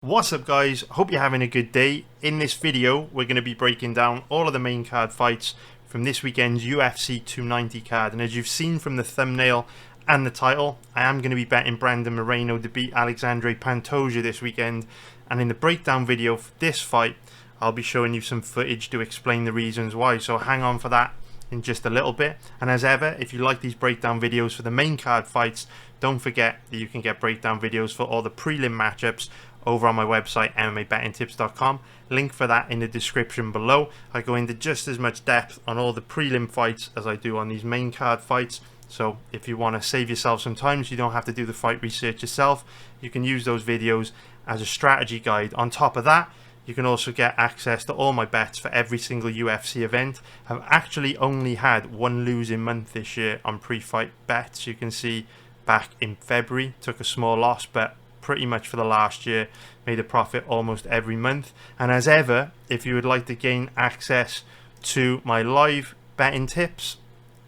What's up guys, hope you're having a good day. In this video we're going to be breaking down all of the main card fights from this weekend's UFC 290 card, and as you've seen from the thumbnail and the title, I am going to be betting Brandon Moreno to beat Alexandre Pantoja this weekend, and in the breakdown video for this fight I'll be showing you some footage to explain the reasons why, so hang on for that in just a little bit. And as ever, if you like these breakdown videos for the main card fights, don't forget that you can get breakdown videos for all the prelim matchups over on my website MMABettingTips.com. Link for that in the description below. I go into just as much depth on all the prelim fights as I do on these main card fights, so if you want to save yourself some time so you don't have to do the fight research yourself, you can use those videos as a strategy guide. On top of that, you can also get access to all my bets for every single UFC event. I've actually only had one losing month this year on pre-fight bets. You can see back in February, took a small loss, but pretty much for the last year made a profit almost every month. And as ever, if you would like to gain access to my live betting tips,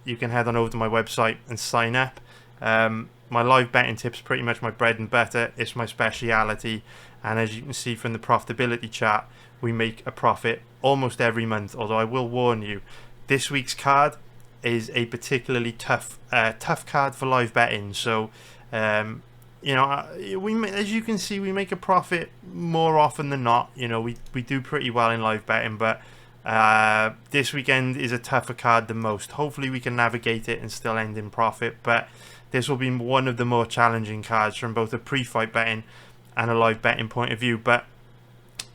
you can head on over to my website and sign up. My live betting tips are pretty much my bread and butter. It's my speciality, and as you can see from the profitability chart, we make a profit almost every month. Although I will warn you, this week's card is a particularly tough card for live betting. So you know, as you can see, we make a profit more often than not. You know, we do pretty well in live betting, but this weekend is a tougher card than most. Hopefully we can navigate it and still end in profit, but this will be one of the more challenging cards from both a pre-fight betting and a live betting point of view. But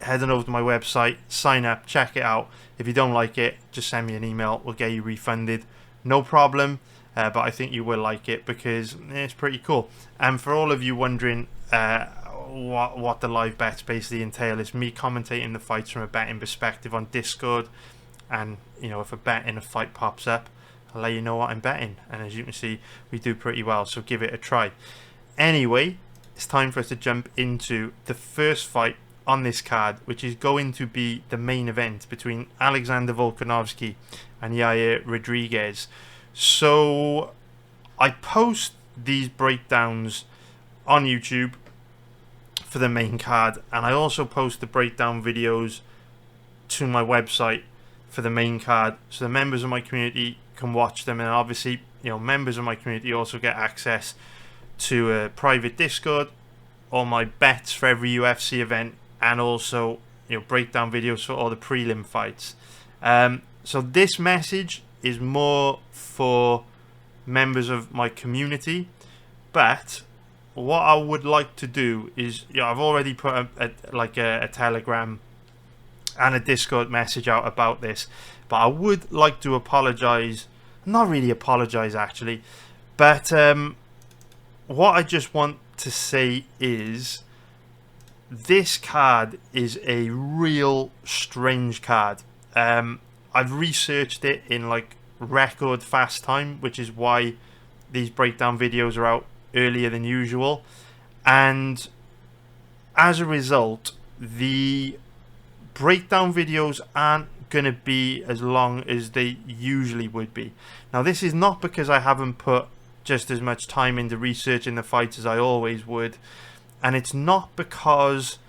head on over to my website, sign up, check it out. If you don't like it, just send me an email, we'll get you refunded, no problem. But I think you will like it because it's pretty cool. And for all of you wondering what the live bets basically entail, is me commentating the fights from a betting perspective on Discord. And you know, if a bet in a fight pops up, I'll let you know what I'm betting. And as you can see, we do pretty well, so give it a try. Anyway, it's time for us to jump into the first fight on this card, which is going to be the main event between Alexander Volkanovski and Yair Rodriguez. So I post these breakdowns on YouTube for the main card, and I also post the breakdown videos to my website for the main card, so the members of my community can watch them. And obviously, you know, members of my community also get access to a private Discord, all my bets for every UFC event, and also, you know, breakdown videos for all the prelim fights. So this message is more for members of my community, but what I would like to do is, you know, I've already put a Telegram and a Discord message out about this, but I would like to apologize, not really apologize actually, but what I just want to say is this card is a real strange card. I've researched it in like record fast time, which is why these breakdown videos are out earlier than usual, and as a result the breakdown videos aren't gonna be as long as they usually would be. Now this is not because I haven't put just as much time into researching the fights as I always would, and it's not because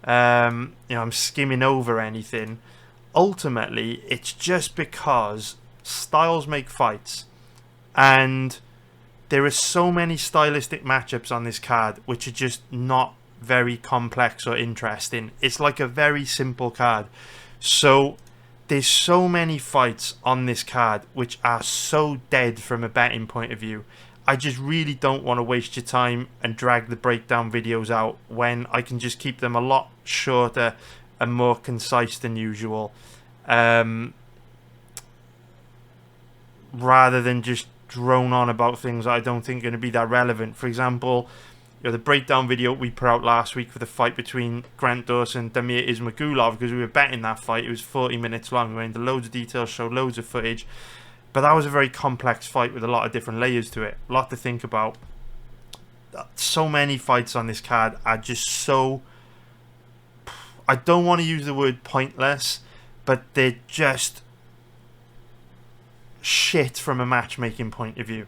you know, I'm skimming over anything. Ultimately, it's just because styles make fights, and there are so many stylistic matchups on this card which are just not very complex or interesting. It's like a very simple card. So there's so many fights on this card which are so dead from a betting point of view. I just really don't want to waste your time and drag the breakdown videos out when I can just keep them a lot shorter and more concise than usual, rather than just drone on about things that I don't think are going to be that relevant. For example, you know, the breakdown video we put out last week for the fight between Grant Dawson and Damir Ismagulov, because we were betting that fight, it was 40 minutes long, we went into loads of details, showed loads of footage, but that was a very complex fight with a lot of different layers to it, a lot to think about. So many fights on this card are just so, I don't want to use the word pointless, but they're just shit from a matchmaking point of view.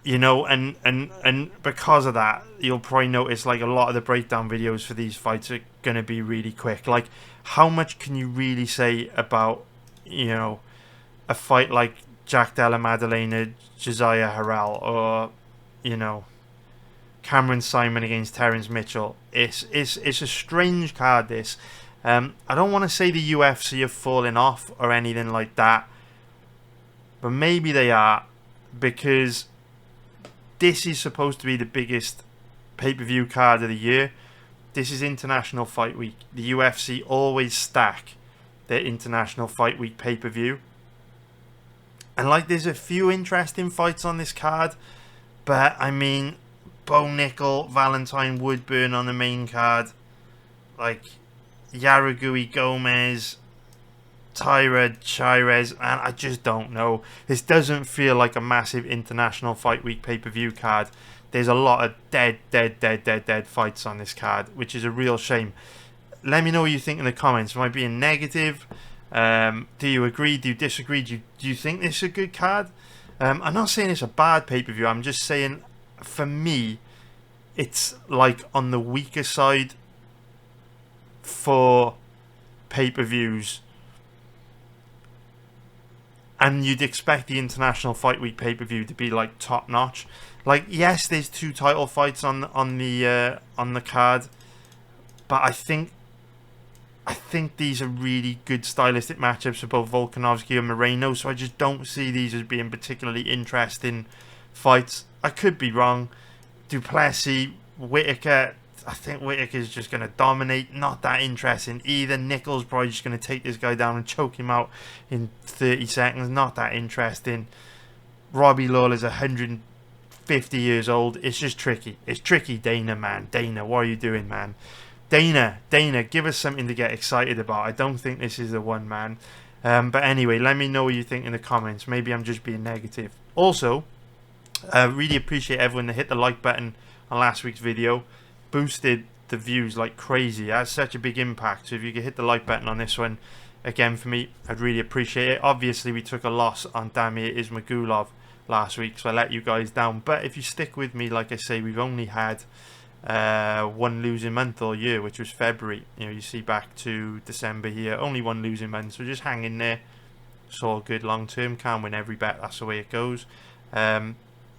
You know, and because of that, you'll probably notice like a lot of the breakdown videos for these fights are going to be really quick. Like, how much can you really say about, you know, a fight like Jack Della Maddalena, Josiah Harrell, or, you know, Cameron Simon against Terence Mitchell? It's a strange card, this. I don't want to say the UFC have fallen off or anything like that, but maybe they are, because this is supposed to be the biggest pay-per-view card of the year. This is International Fight Week. The UFC always stack their International Fight Week pay-per-view. And like, there's a few interesting fights on this card, but I mean, Bo Nickal, Valentine Woodburn on the main card, like Yaragui Gomez, Tyra Chires, and I just don't know. This doesn't feel like a massive International Fight Week pay-per-view card. There's a lot of dead fights on this card, which is a real shame. Let me know what you think in the comments. Am I being negative? Do you agree? Do you disagree? Do you think this is a good card? I'm not saying it's a bad pay-per-view. I'm just saying, for me, it's like on the weaker side for pay-per-views. And you'd expect the International Fight Week pay-per-view to be like top notch. Like, yes, there's 2 title fights on the card, but I think these are really good stylistic matchups for both Volkanovski and Moreno. So I just don't see these as being particularly interesting fights. I could be wrong. Du Plessis, Whittaker. I think Whittaker's just going to dominate. Not that interesting either. Nickal's probably just going to take this guy down and choke him out in 30 seconds. Not that interesting. Robbie Lawler's 150 years old. It's just tricky. It's tricky, Dana, man. Dana, what are you doing, man? Dana, give us something to get excited about. I don't think this is the one, man. But anyway, let me know what you think in the comments. Maybe I'm just being negative. Also, I really appreciate everyone that hit the like button on last week's video. Boosted the views like crazy. It has such a big impact. So if you could hit the like button on this one again for me, I'd really appreciate it. Obviously, we took a loss on Damir Ismagulov last week, so I let you guys down. But if you stick with me, like I say, we've only had one losing month all year, which was February. You know, you see back to December here, only one losing month. So just hang in there. It's all good long term. Can't win every bet. That's the way it goes.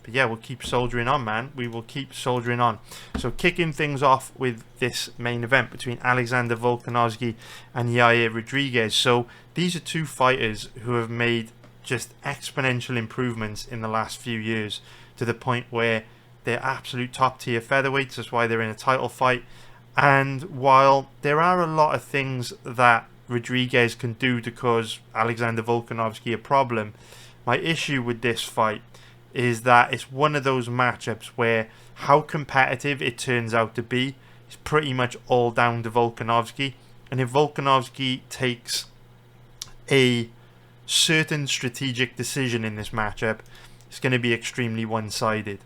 But yeah, we'll keep soldiering on, man. We will keep soldiering on. So kicking things off with this main event between Alexander Volkanovski and Yair Rodriguez. So these are 2 fighters who have made just exponential improvements in the last few years, to the point where they're absolute top tier featherweights. That's why they're in a title fight. And while there are a lot of things that Rodriguez can do to cause Alexander Volkanovski a problem, my issue with this fight is that it's one of those matchups where how competitive it turns out to be is pretty much all down to Volkanovski. And if Volkanovski takes a certain strategic decision in this matchup, it's going to be extremely one-sided.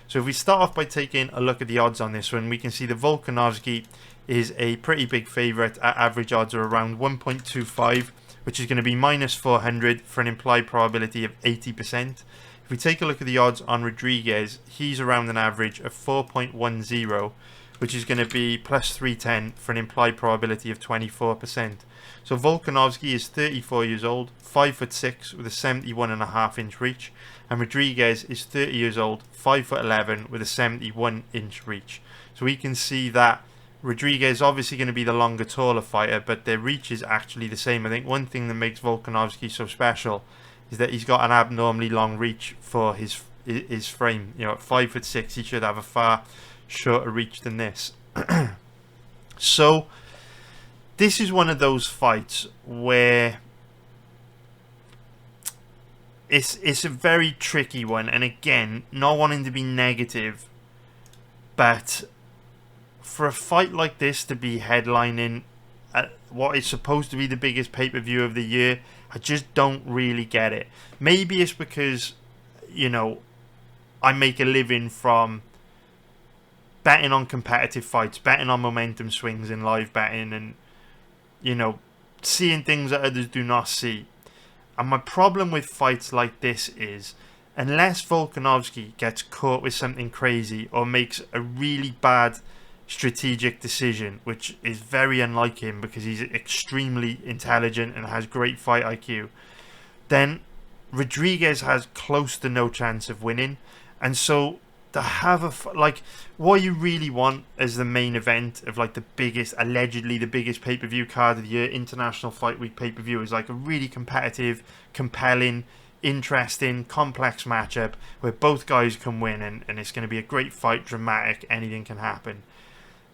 So if we start off by taking a look at the odds on this one, we can see that Volkanovski is a pretty big favourite at average odds of around 1.25, which is going to be minus 400 for an implied probability of 80%. If we take a look at the odds on Rodriguez, he's around an average of 4.10, which is going to be plus 310 for an implied probability of 24%. So Volkanovski is 34 years old, 5'6", with a 71.5-inch reach, and Rodriguez is 30 years old, 5'11", with a 71-inch reach. So we can see that Rodriguez is obviously going to be the longer, taller fighter, but their reach is actually the same. I think one thing that makes Volkanovski so special is that he's got an abnormally long reach for his frame. You know, at 5'6", he should have a far shorter reach than this. So this is one of those fights where it's a very tricky one, and again, not wanting to be negative, but for a fight like this to be headlining at what is supposed to be the biggest pay-per-view of the year, I just don't really get it. Maybe it's because, you know, I make a living from betting on competitive fights, betting on momentum swings in live betting, and, you know, seeing things that others do not see. And my problem with fights like this is unless Volkanovski gets caught with something crazy or makes a really bad strategic decision, which is very unlike him because he's extremely intelligent and has great fight IQ, then Rodriguez has close to no chance of winning. And so to have what you really want as the main event of like allegedly the biggest pay-per-view card of the year, International Fight Week pay-per-view, is like a really competitive, compelling, interesting, complex matchup where both guys can win, and it's going to be a great fight, dramatic, anything can happen.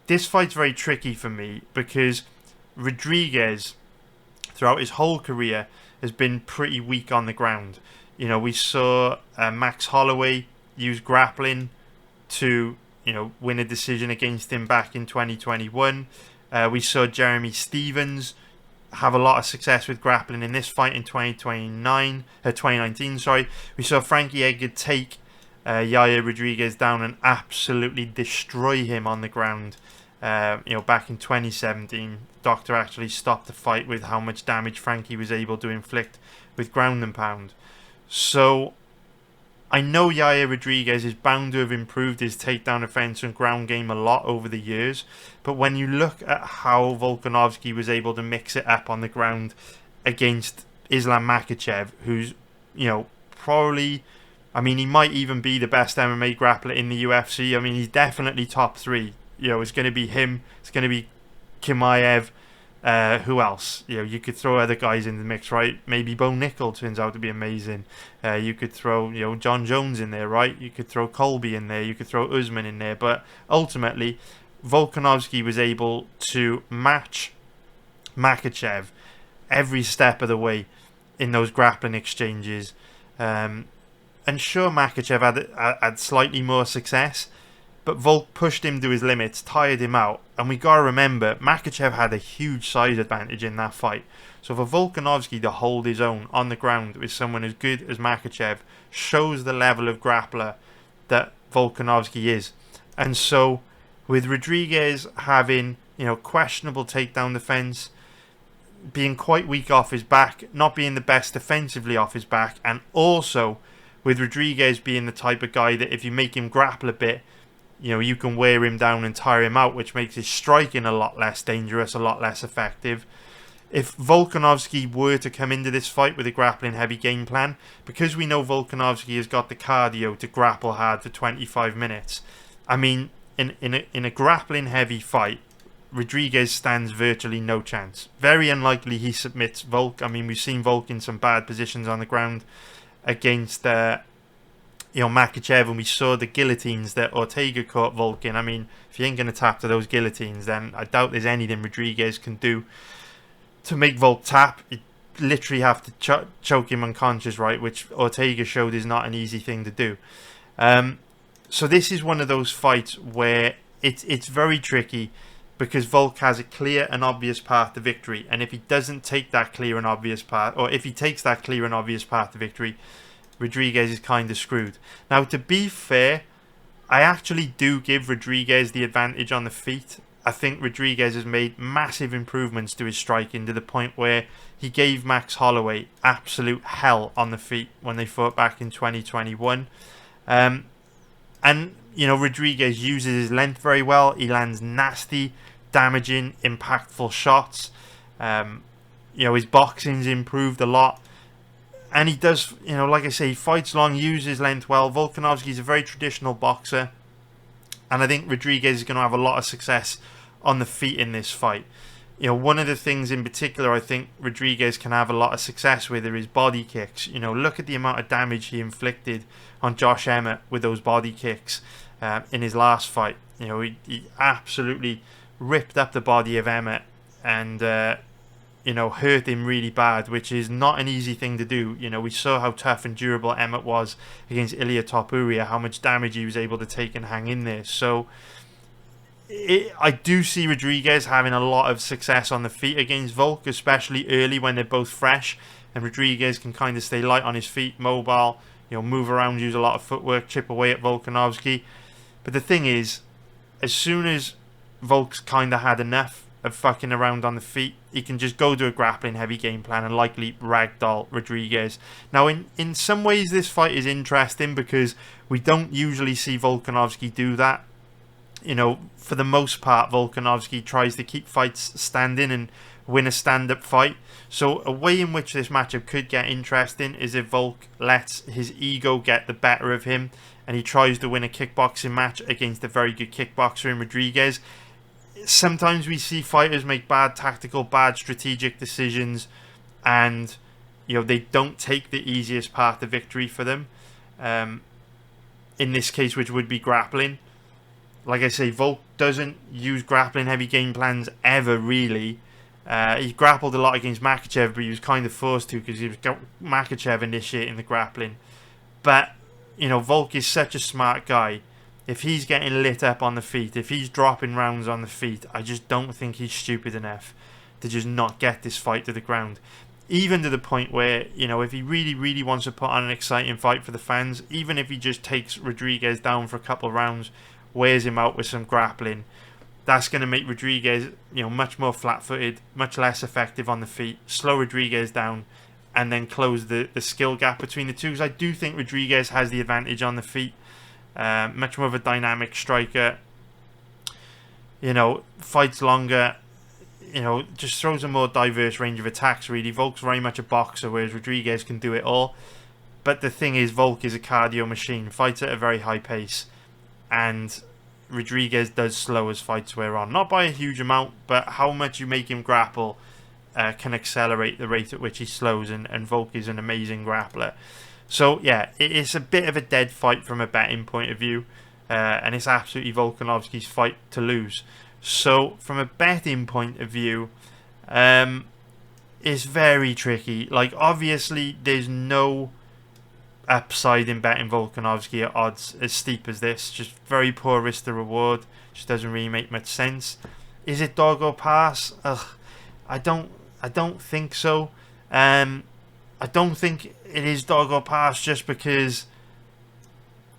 This fight's very tricky for me because Rodriguez, throughout his whole career, has been pretty weak on the ground. You know, we saw Max Holloway use grappling to, win a decision against him back in 2021. We saw Jeremy Stephens have a lot of success with grappling in this fight in 2019. We saw Frankie Edgar take Yair Rodriguez down and absolutely destroy him on the ground. Back in 2017, Doctor actually stopped the fight with how much damage Frankie was able to inflict with ground and pound. So I know Yair Rodriguez is bound to have improved his takedown offense and ground game a lot over the years, but when you look at how Volkanovski was able to mix it up on the ground against Islam Makhachev, who's, probably, he might even be the best MMA grappler in the UFC. He's definitely top 3. It's going to be him, it's going to be Chimaev. Who else? You could throw other guys in the mix, right? Maybe Bo Nickal turns out to be amazing. You could throw, John Jones in there, right? You could throw Colby in there. You could throw Usman in there. But ultimately, Volkanovski was able to match Makhachev every step of the way in those grappling exchanges. And sure, Makhachev had slightly more success, but Volk pushed him to his limits, tired him out. And we got to remember, Makhachev had a huge size advantage in that fight. So for Volkanovski to hold his own on the ground with someone as good as Makhachev shows the level of grappler that Volkanovski is. And so with Rodriguez having, questionable takedown defense, being quite weak off his back, not being the best defensively off his back, and also with Rodriguez being the type of guy that if you make him grapple a bit, you can wear him down and tire him out, which makes his striking a lot less dangerous, a lot less effective. If Volkanovski were to come into this fight with a grappling heavy game plan, because we know Volkanovski has got the cardio to grapple hard for 25 minutes, in a grappling heavy fight, Rodriguez stands virtually no chance. Very unlikely he submits Volk. We've seen Volk in some bad positions on the ground against Makhachev, and we saw the guillotines that Ortega caught Volk in. If you ain't going to tap to those guillotines, then I doubt there's anything Rodriguez can do to make Volk tap. You literally have to choke him unconscious, right? Which Ortega showed is not an easy thing to do. So this is one of those fights where it's very tricky because Volk has a clear and obvious path to victory, and if he doesn't take that clear and obvious path, or if he takes that clear and obvious path to victory, Rodriguez is kind of screwed. Now, to be fair, I actually do give Rodriguez the advantage on the feet. I think Rodriguez has made massive improvements to his striking to the point where he gave Max Holloway absolute hell on the feet when they fought back in 2021. Rodriguez uses his length very well. He lands nasty, damaging, impactful shots. His boxing's improved a lot. And he does, like I say, he fights long, uses length well. Volkanovski's a very traditional boxer. And I think Rodriguez is going to have a lot of success on the feet in this fight. One of the things in particular I think Rodriguez can have a lot of success with are his body kicks. Look at the amount of damage he inflicted on Josh Emmett with those body kicks in his last fight. He absolutely ripped up the body of Emmett and hurt him really bad, which is not an easy thing to do. We saw how tough and durable Emmett was against Ilia Topuria, how much damage he was able to take and hang in there. So I do see Rodriguez having a lot of success on the feet against Volk, especially early when they're both fresh, and Rodriguez can kind of stay light on his feet, mobile, move around, use a lot of footwork, chip away at Volkanovski. But the thing is, as soon as Volk's kind of had enough, of fucking around on the feet. He can just go to a grappling heavy game plan and likely ragdoll Rodriguez. Now, in some ways, this fight is interesting because we don't usually see Volkanovski do that. You know, for the most part, Volkanovski tries to keep fights standing and win a stand-up fight. So a way in which this matchup could get interesting is if Volk lets his ego get the better of him and he tries to win a kickboxing match against a very good kickboxer in Rodriguez. Sometimes we see fighters make bad tactical, bad strategic decisions, and you know, they don't take the easiest path to victory for them. In this case, which would be grappling. Like I say, Volk doesn't use grappling heavy game plans ever, really. He grappled a lot against Makhachev, but he was kind of forced to because he was Makhachev initiating the grappling. But, you know, Volk is such a smart guy. If he's getting lit up on the feet, if he's dropping rounds on the feet, I just don't think he's stupid enough to just not get this fight to the ground. Even to the point where, you know, if he really, really wants to put on an exciting fight for the fans, even if he just takes Rodriguez down for a couple of rounds, wears him out with some grappling, that's going to make Rodriguez, you know, much more flat-footed, much less effective on the feet, slow Rodriguez down, and then close the skill gap between the two. Because I do think Rodriguez has the advantage on the feet. Much more of a dynamic striker. You know, fights longer. You know, just throws a more diverse range of attacks, really. Volk's very much a boxer, whereas Rodriguez can do it all. But the thing is, Volk is a cardio machine, fights at a very high pace. And Rodriguez does slow as fights wear on. Not by a huge amount, but how much you make him grapple can accelerate the rate at which he slows, and Volk is an amazing grappler. So, yeah, it's a bit of a dead fight from a betting point of view, and it's absolutely Volkanovski's fight to lose. So, from a betting point of view, it's very tricky. Like, obviously, there's no upside in betting Volkanovski at odds as steep as this. Just very poor risk to reward. Just doesn't really make much sense. Is it dog or pass? Ugh, I don't think so. I don't think it is dog or pass just because,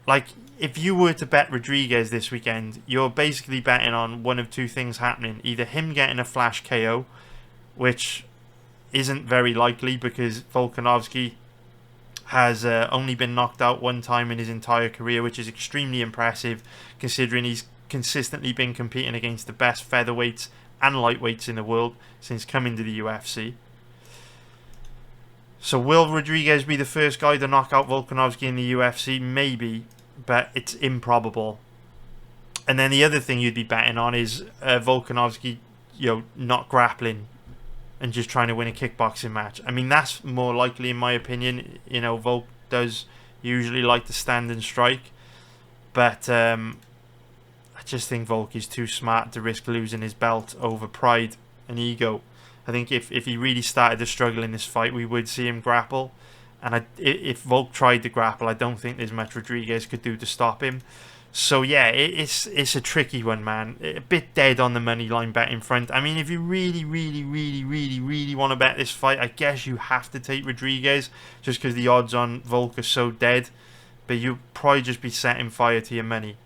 like, if you were to bet Rodriguez this weekend, you're basically betting on one of two things happening. Either him getting a flash KO, which isn't very likely because Volkanovski has only been knocked out one time in his entire career, which is extremely impressive considering he's consistently been competing against the best featherweights and lightweights in the world since coming to the UFC. So will Rodriguez be the first guy to knock out Volkanovski in the UFC? Maybe, but it's improbable. And then the other thing you'd be betting on is Volkanovski, you know, not grappling and just trying to win a kickboxing match. I mean, that's more likely in my opinion. You know, Volk does usually like to stand and strike, but I just think Volk is too smart to risk losing his belt over pride and ego. I think if he really started to struggle in this fight, we would see him grapple. And if Volk tried to grapple, I don't think there's much Rodriguez could do to stop him. So yeah, it's a tricky one, man. A bit dead on the money line bet in front. I mean, if you really want to bet this fight, I guess you have to take Rodriguez just because the odds on Volk are so dead. But you'll probably just be setting fire to your money.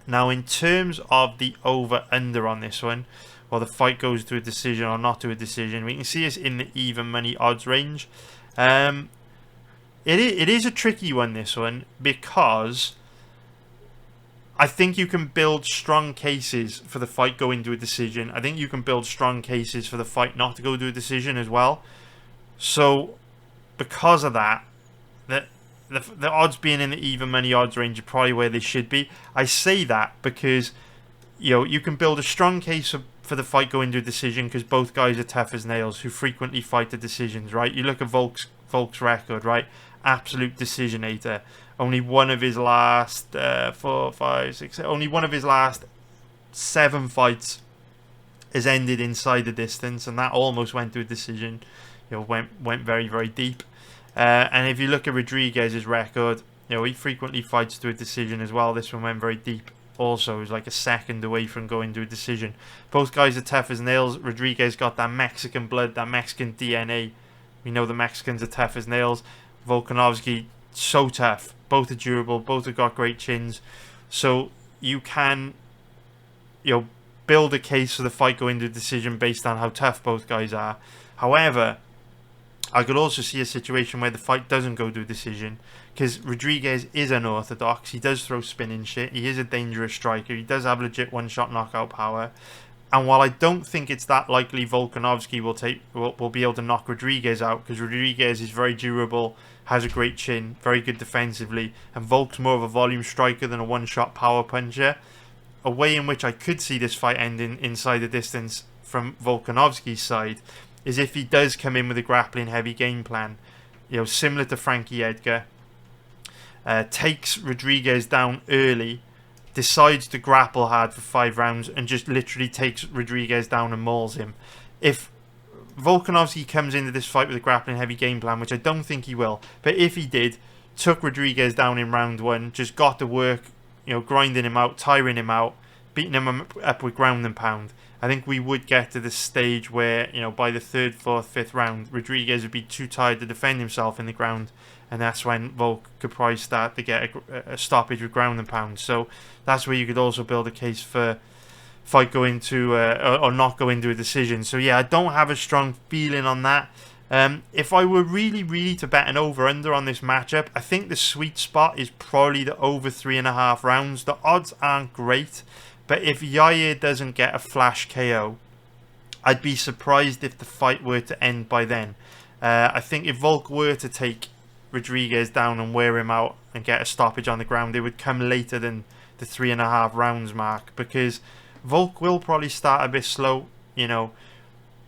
Now, in terms of the over-under on this one, well, the fight goes to a decision or not to a decision, we can see it's in the even money odds range. It is a tricky one, this one, because I think you can build strong cases for the fight going to a decision. I think you can build strong cases for the fight not to go to a decision as well. So, because of that, the odds being in the even money odds range are probably where they should be. I say that because, you know, you can build a strong case for the fight going to a decision because both guys are tough as nails who frequently fight the decisions, right? You look at Volk's record, right? Absolute decisionator. Only one of his last only one of his last 7 fights has ended inside the distance, and that almost went to a decision. You know, went very, very deep. And if you look at Rodriguez's record, you know, he frequently fights to a decision as well. This one went very deep. Also, it was like a second away from going to a decision. Both guys are tough as nails. Rodriguez got that Mexican blood, that Mexican DNA. We know the Mexicans are tough as nails. Volkanovski, so tough. Both are durable. Both have got great chins. So you can, you know, build a case for the fight going to decision based on how tough both guys are. However, I could also see a situation where the fight doesn't go to a decision, because Rodriguez is unorthodox. He does throw spinning shit. He is a dangerous striker. He does have legit one-shot knockout power. And while I don't think it's that likely Volkanovski will be able to knock Rodriguez out, because Rodriguez is very durable, has a great chin, very good defensively, and Volk's more of a volume striker than a one-shot power puncher, a way in which I could see this fight ending inside the distance from Volkanovski's side is if he does come in with a grappling heavy game plan, similar to Frankie Edgar, takes Rodriguez down early, decides to grapple hard for 5 rounds, and just literally takes Rodriguez down and mauls him. If Volkanovski comes into this fight with a grappling heavy game plan, which I don't think he will, but if he did, took Rodriguez down in round 1, just got to work, grinding him out, tiring him out, beating him up with ground and pound, I think we would get to the stage where, by the 3rd, 4th, 5th round, Rodriguez would be too tired to defend himself in the ground, and that's when Volk could probably start to get a stoppage with ground and pound. So that's where you could also build a case for fight going to, or not go into a decision. So yeah, I don't have a strong feeling on that. If I were really to bet an over-under on this matchup, I think the sweet spot is probably the over 3.5 rounds. The odds aren't great, but if Yair doesn't get a flash KO, I'd be surprised if the fight were to end by then. I think if Volk were to take Rodriguez down and wear him out and get a stoppage on the ground, it would come later than the 3.5 rounds mark, because Volk will probably start a bit slow,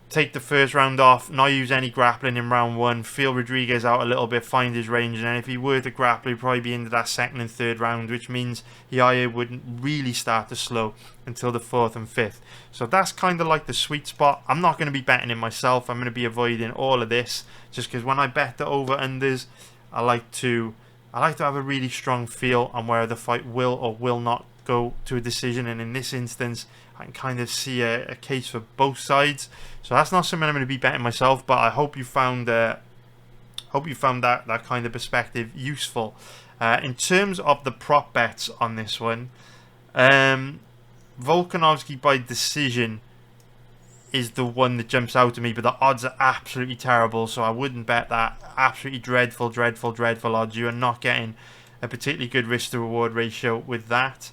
take the first round off, not use any grappling in round 1, feel Rodriguez out a little bit, find his range, and then if he were to grapple, he'd probably be into that 2nd and 3rd round, which means Yair wouldn't really start to slow until the 4th and 5th. So that's kind of like the sweet spot. I'm not going to be betting it myself. I'm going to be avoiding all of this, just because when I bet the over-unders, I like to have a really strong feel on where the fight will or will not go to a decision, and in this instance I can kind of see a case for both sides. So that's not something I'm going to be betting myself, but I hope you found that kind of perspective useful. In terms of the prop bets on this one, Volkanovski by decision is the one that jumps out to me, but the odds are absolutely terrible, so I wouldn't bet that. Absolutely dreadful odds. You are not getting a particularly good risk to reward ratio with that.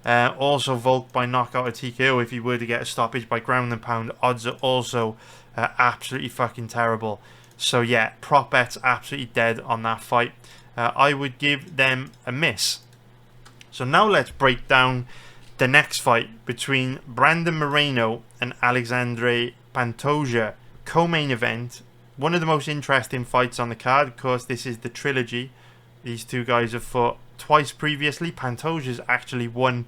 Also, Volk by knockout or TKO, if he were to get a stoppage by ground and pound, odds are also absolutely fucking terrible. So yeah, prop bets absolutely dead on that fight. I would give them a miss. So now let's break down the next fight between Brandon Moreno and Alexandre Pantoja, co-main event. One of the most interesting fights on the card. Of course, this is the trilogy. These two guys have fought twice previously. Pantoja's actually won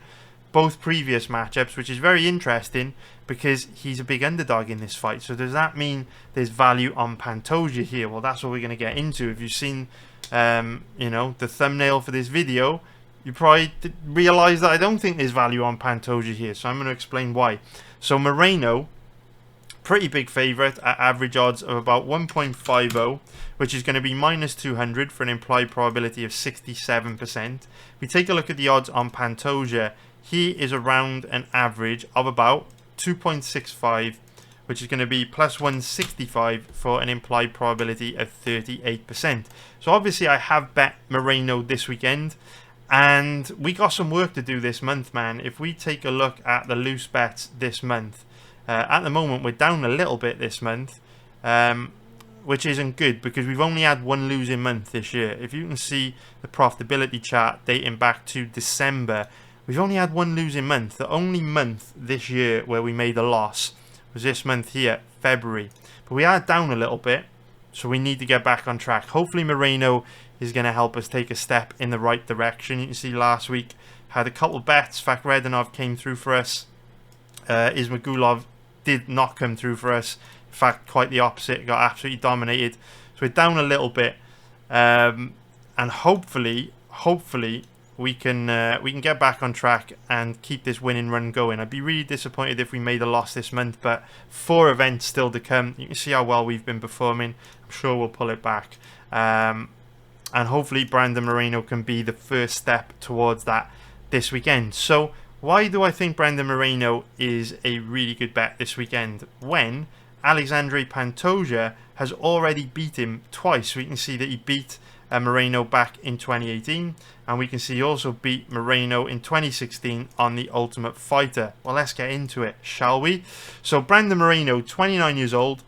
both previous matchups, which is very interesting because he's a big underdog in this fight. So does that mean there's value on Pantoja here? Well, that's what we're going to get into. If you've seen the thumbnail for this video, you probably realise that I don't think there's value on Pantoja here, so I'm going to explain why. So Moreno, pretty big favourite at average odds of about 1.50, which is going to be minus 200 for an implied probability of 67%. We take a look at the odds on Pantoja. He is around an average of about 2.65, which is going to be plus 165 for an implied probability of 38%. So obviously I have bet Moreno this weekend, and we got some work to do this month, man. If we take a look at the loose bets this month, at the moment we're down a little bit this month, which isn't good because we've only had one losing month this year. If you can see the profitability chart dating back to December, we've only had one losing month. The only month this year where we made a loss was this month here, February. But we are down a little bit, so we need to get back on track. Hopefully Moreno is going to help us take a step in the right direction. You can see last week had a couple of bets. Fakhredinov came through for us. Ismagulov did not come through for us. In fact, quite the opposite. Got absolutely dominated. So we're down a little bit, and hopefully we can get back on track and keep this winning run going. I'd be really disappointed if we made a loss this month, but 4 events still to come. You can see how well we've been performing. I'm sure we'll pull it back. And hopefully Brandon Moreno can be the first step towards that this weekend. So Why do I think Brandon Moreno is a really good bet this weekend when Alexandre Pantoja has already beat him twice? We can see that he beat Moreno back in 2018, and we can see he also beat Moreno in 2016 on the Ultimate Fighter. Well, let's get into it, shall we? So Brandon Moreno, 29 years old,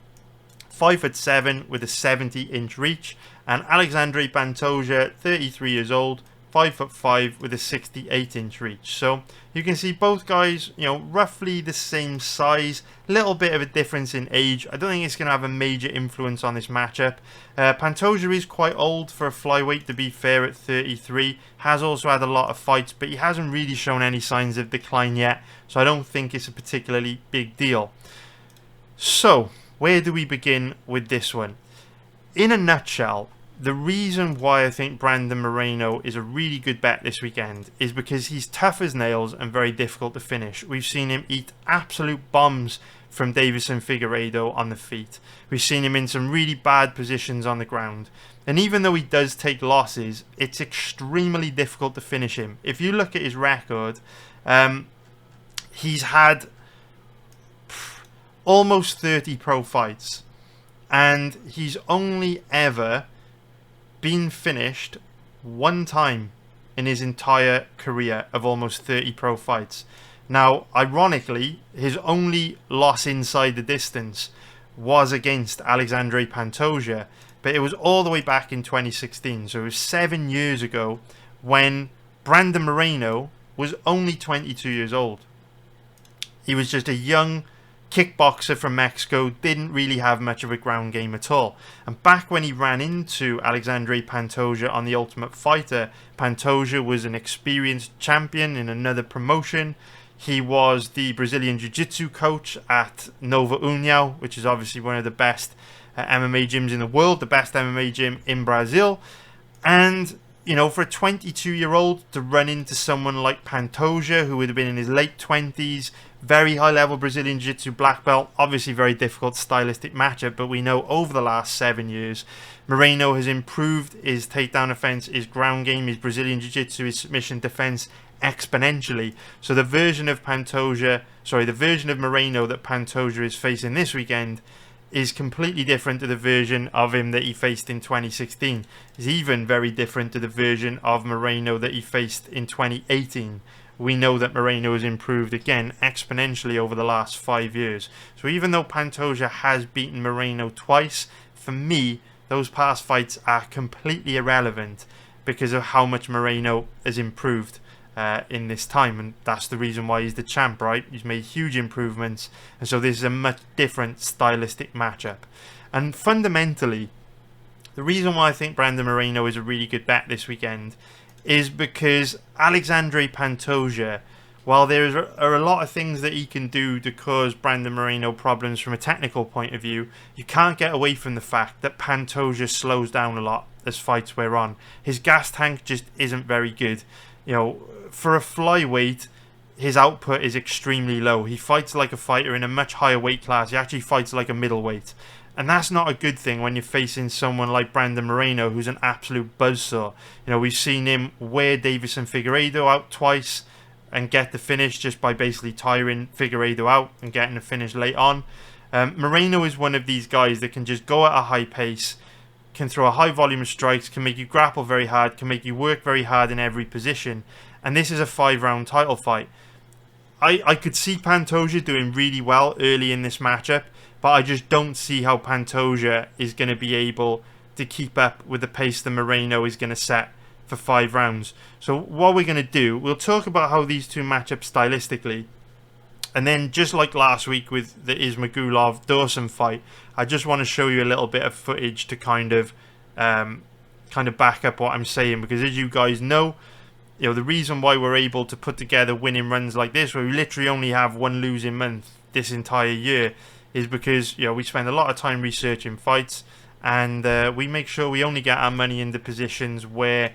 5'7" with a 70-inch reach, and Alexandre Pantoja, 33 years old, 5'5" with a 68-inch reach. So you can see both guys, roughly the same size, little bit of a difference in age. I don't think it's going to have a major influence on this matchup. Pantoja is quite old for a flyweight, to be fair, at 33. Has also had a lot of fights, but he hasn't really shown any signs of decline yet, so I don't think it's a particularly big deal. So where do we begin with this one? In a nutshell, the reason why I think Brandon Moreno is a really good bet this weekend is because he's tough as nails and very difficult to finish. We've seen him eat absolute bombs from Deiveson Figueiredo on the feet. We've seen him in some really bad positions on the ground. And even though he does take losses, it's extremely difficult to finish him. If you look at his record, he's had almost 30 pro fights. And he's only ever been finished one time in his entire career of almost 30 pro fights. Now, ironically, his only loss inside the distance was against Alexandre Pantoja, but it was all the way back in 2016, so it was 7 years ago when Brandon Moreno was only 22 years old. He was just a young kickboxer from Mexico, didn't really have much of a ground game at all. And back when he ran into Alexandre Pantoja on the Ultimate Fighter, Pantoja was an experienced champion in another promotion. He was the Brazilian Jiu-Jitsu coach at Nova União, which is obviously one of the best MMA gyms in the world, the best MMA gym in Brazil. And for a 22-year-old to run into someone like Pantoja, who would have been in his late 20s, very high-level Brazilian Jiu-Jitsu black belt, obviously very difficult stylistic matchup, but we know over the last 7 years, Moreno has improved his takedown offense, his ground game, his Brazilian Jiu-Jitsu, his submission defense exponentially. So the version of Moreno that Pantoja is facing this weekend is completely different to the version of him that he faced in 2016. It's even very different to the version of Moreno that he faced in 2018. We know that Moreno has improved again exponentially over the last 5 years. So even though Pantoja has beaten Moreno twice, for me, those past fights are completely irrelevant because of how much Moreno has improved in this time, and that's the reason why he's the champ, right? He's made huge improvements, and so this is a much different stylistic matchup. And fundamentally, the reason why I think Brandon Moreno is a really good bet this weekend is because Alexandre Pantoja, while there are a lot of things that he can do to cause Brandon Moreno problems from a technical point of view, you can't get away from the fact that Pantoja slows down a lot as fights wear on. His gas tank just isn't very good. For a flyweight, his output is extremely low. He fights like a fighter in a much higher weight class. He actually fights like a middleweight. And that's not a good thing when you're facing someone like Brandon Moreno, who's an absolute buzzsaw. We've seen him wear Deiveson Figueiredo out twice and get the finish just by basically tiring Figueiredo out and getting the finish late on. Moreno is one of these guys that can just go at a high pace, can throw a high volume of strikes, can make you grapple very hard, can make you work very hard in every position. And this is a 5-round title fight. I could see Pantoja doing really well early in this matchup, but I just don't see how Pantoja is going to be able to keep up with the pace that Moreno is going to set for 5 rounds. So what we're going to do, we'll talk about how these two match up stylistically. And then just like last week with the Ismagulov-Dawson fight, I just want to show you a little bit of footage to kind of back up what I'm saying. Because as you guys know, the reason why we're able to put together winning runs like this, where we literally only have one losing month this entire year, is because we spend a lot of time researching fights, and we make sure we only get our money into positions where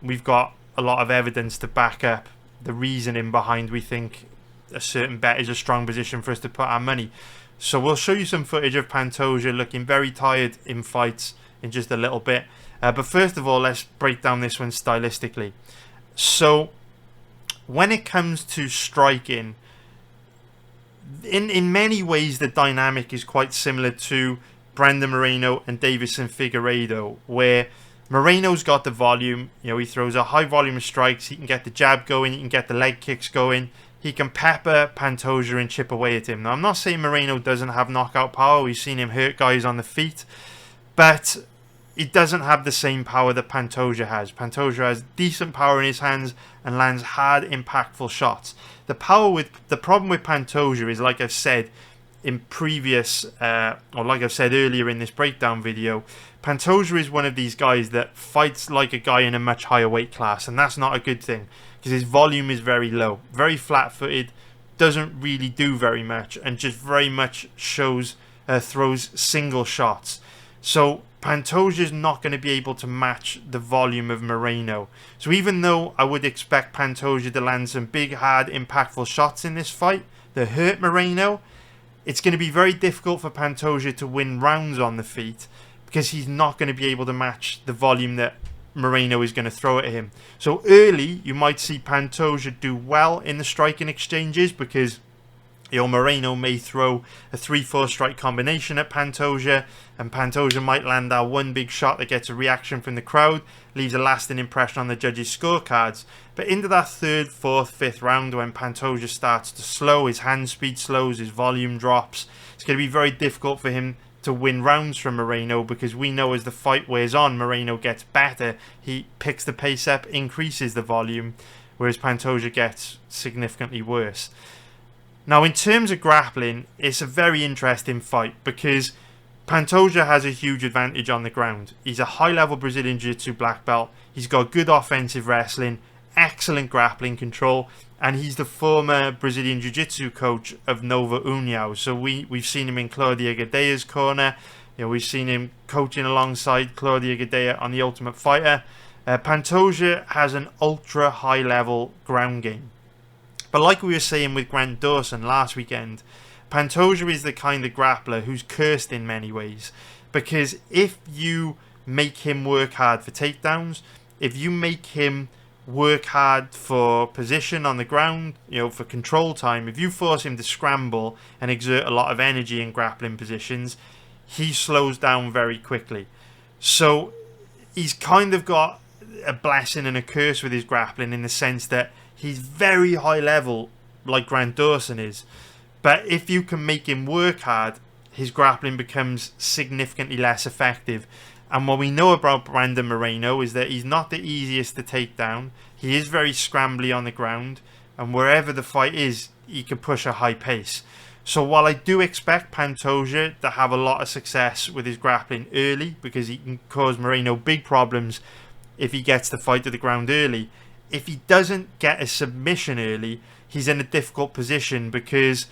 we've got a lot of evidence to back up the reasoning behind we think a certain bet is a strong position for us to put our money. So we'll show you some footage of Pantoja looking very tired in fights in just a little bit. But first of all, let's break down this one stylistically. So when it comes to striking, in many ways the dynamic is quite similar to Brandon Moreno and Davison Figueiredo, where Moreno's got the volume. You know, he throws a high volume of strikes. He can get the jab going. He can get the leg kicks going. He can pepper Pantoja and chip away at him. Now, I'm not saying Moreno doesn't have knockout power. We've seen him hurt guys on the feet. But he doesn't have the same power that Pantoja has. Pantoja has decent power in his hands and lands hard, impactful shots. The problem with Pantoja is, like I've said in previous, or like I've said earlier in this breakdown video, Pantoja is one of these guys that fights like a guy in a much higher weight class, and that's not a good thing because his volume is very low, very flat-footed, doesn't really do very much, and just very much throws single shots. So Pantoja is not going to be able to match the volume of Moreno. So even though I would expect Pantoja to land some big, hard, impactful shots in this fight that hurt Moreno, it's going to be very difficult for Pantoja to win rounds on the feet because he's not going to be able to match the volume that Moreno is going to throw at him. So early, you might see Pantoja do well in the striking exchanges because Moreno may throw a 3-4 strike combination at Pantoja, and Pantoja might land that one big shot that gets a reaction from the crowd, leaves a lasting impression on the judges' scorecards. But into that 3rd, 4th, 5th round, when Pantoja starts to slow, his hand speed slows, his volume drops, it's going to be very difficult for him to win rounds from Moreno because we know as the fight wears on, Moreno gets better. He picks the pace up, increases the volume, whereas Pantoja gets significantly worse. Now, in terms of grappling, it's a very interesting fight because Pantoja has a huge advantage on the ground. He's a high-level Brazilian Jiu-Jitsu black belt. He's got good offensive wrestling, excellent grappling control, and he's the former Brazilian Jiu-Jitsu coach of Nova União. So we've seen him in Claudia Gadea's corner. We've seen him coaching alongside Claudia Gadea on The Ultimate Fighter. Pantoja has an ultra high-level ground game. But like we were saying with Grant Dawson last weekend, Pantoja is the kind of grappler who's cursed in many ways. Because if you make him work hard for takedowns, if you make him work hard for position on the ground, for control time, if you force him to scramble and exert a lot of energy in grappling positions, he slows down very quickly. So he's kind of got a blessing and a curse with his grappling in the sense that he's very high level, like Grant Dawson is. But if you can make him work hard, his grappling becomes significantly less effective. And what we know about Brandon Moreno is that he's not the easiest to take down. He is very scrambly on the ground. And wherever the fight is, he can push a high pace. So while I do expect Pantoja to have a lot of success with his grappling early, because he can cause Moreno big problems if he gets the fight to the ground early, if he doesn't get a submission early, he's in a difficult position because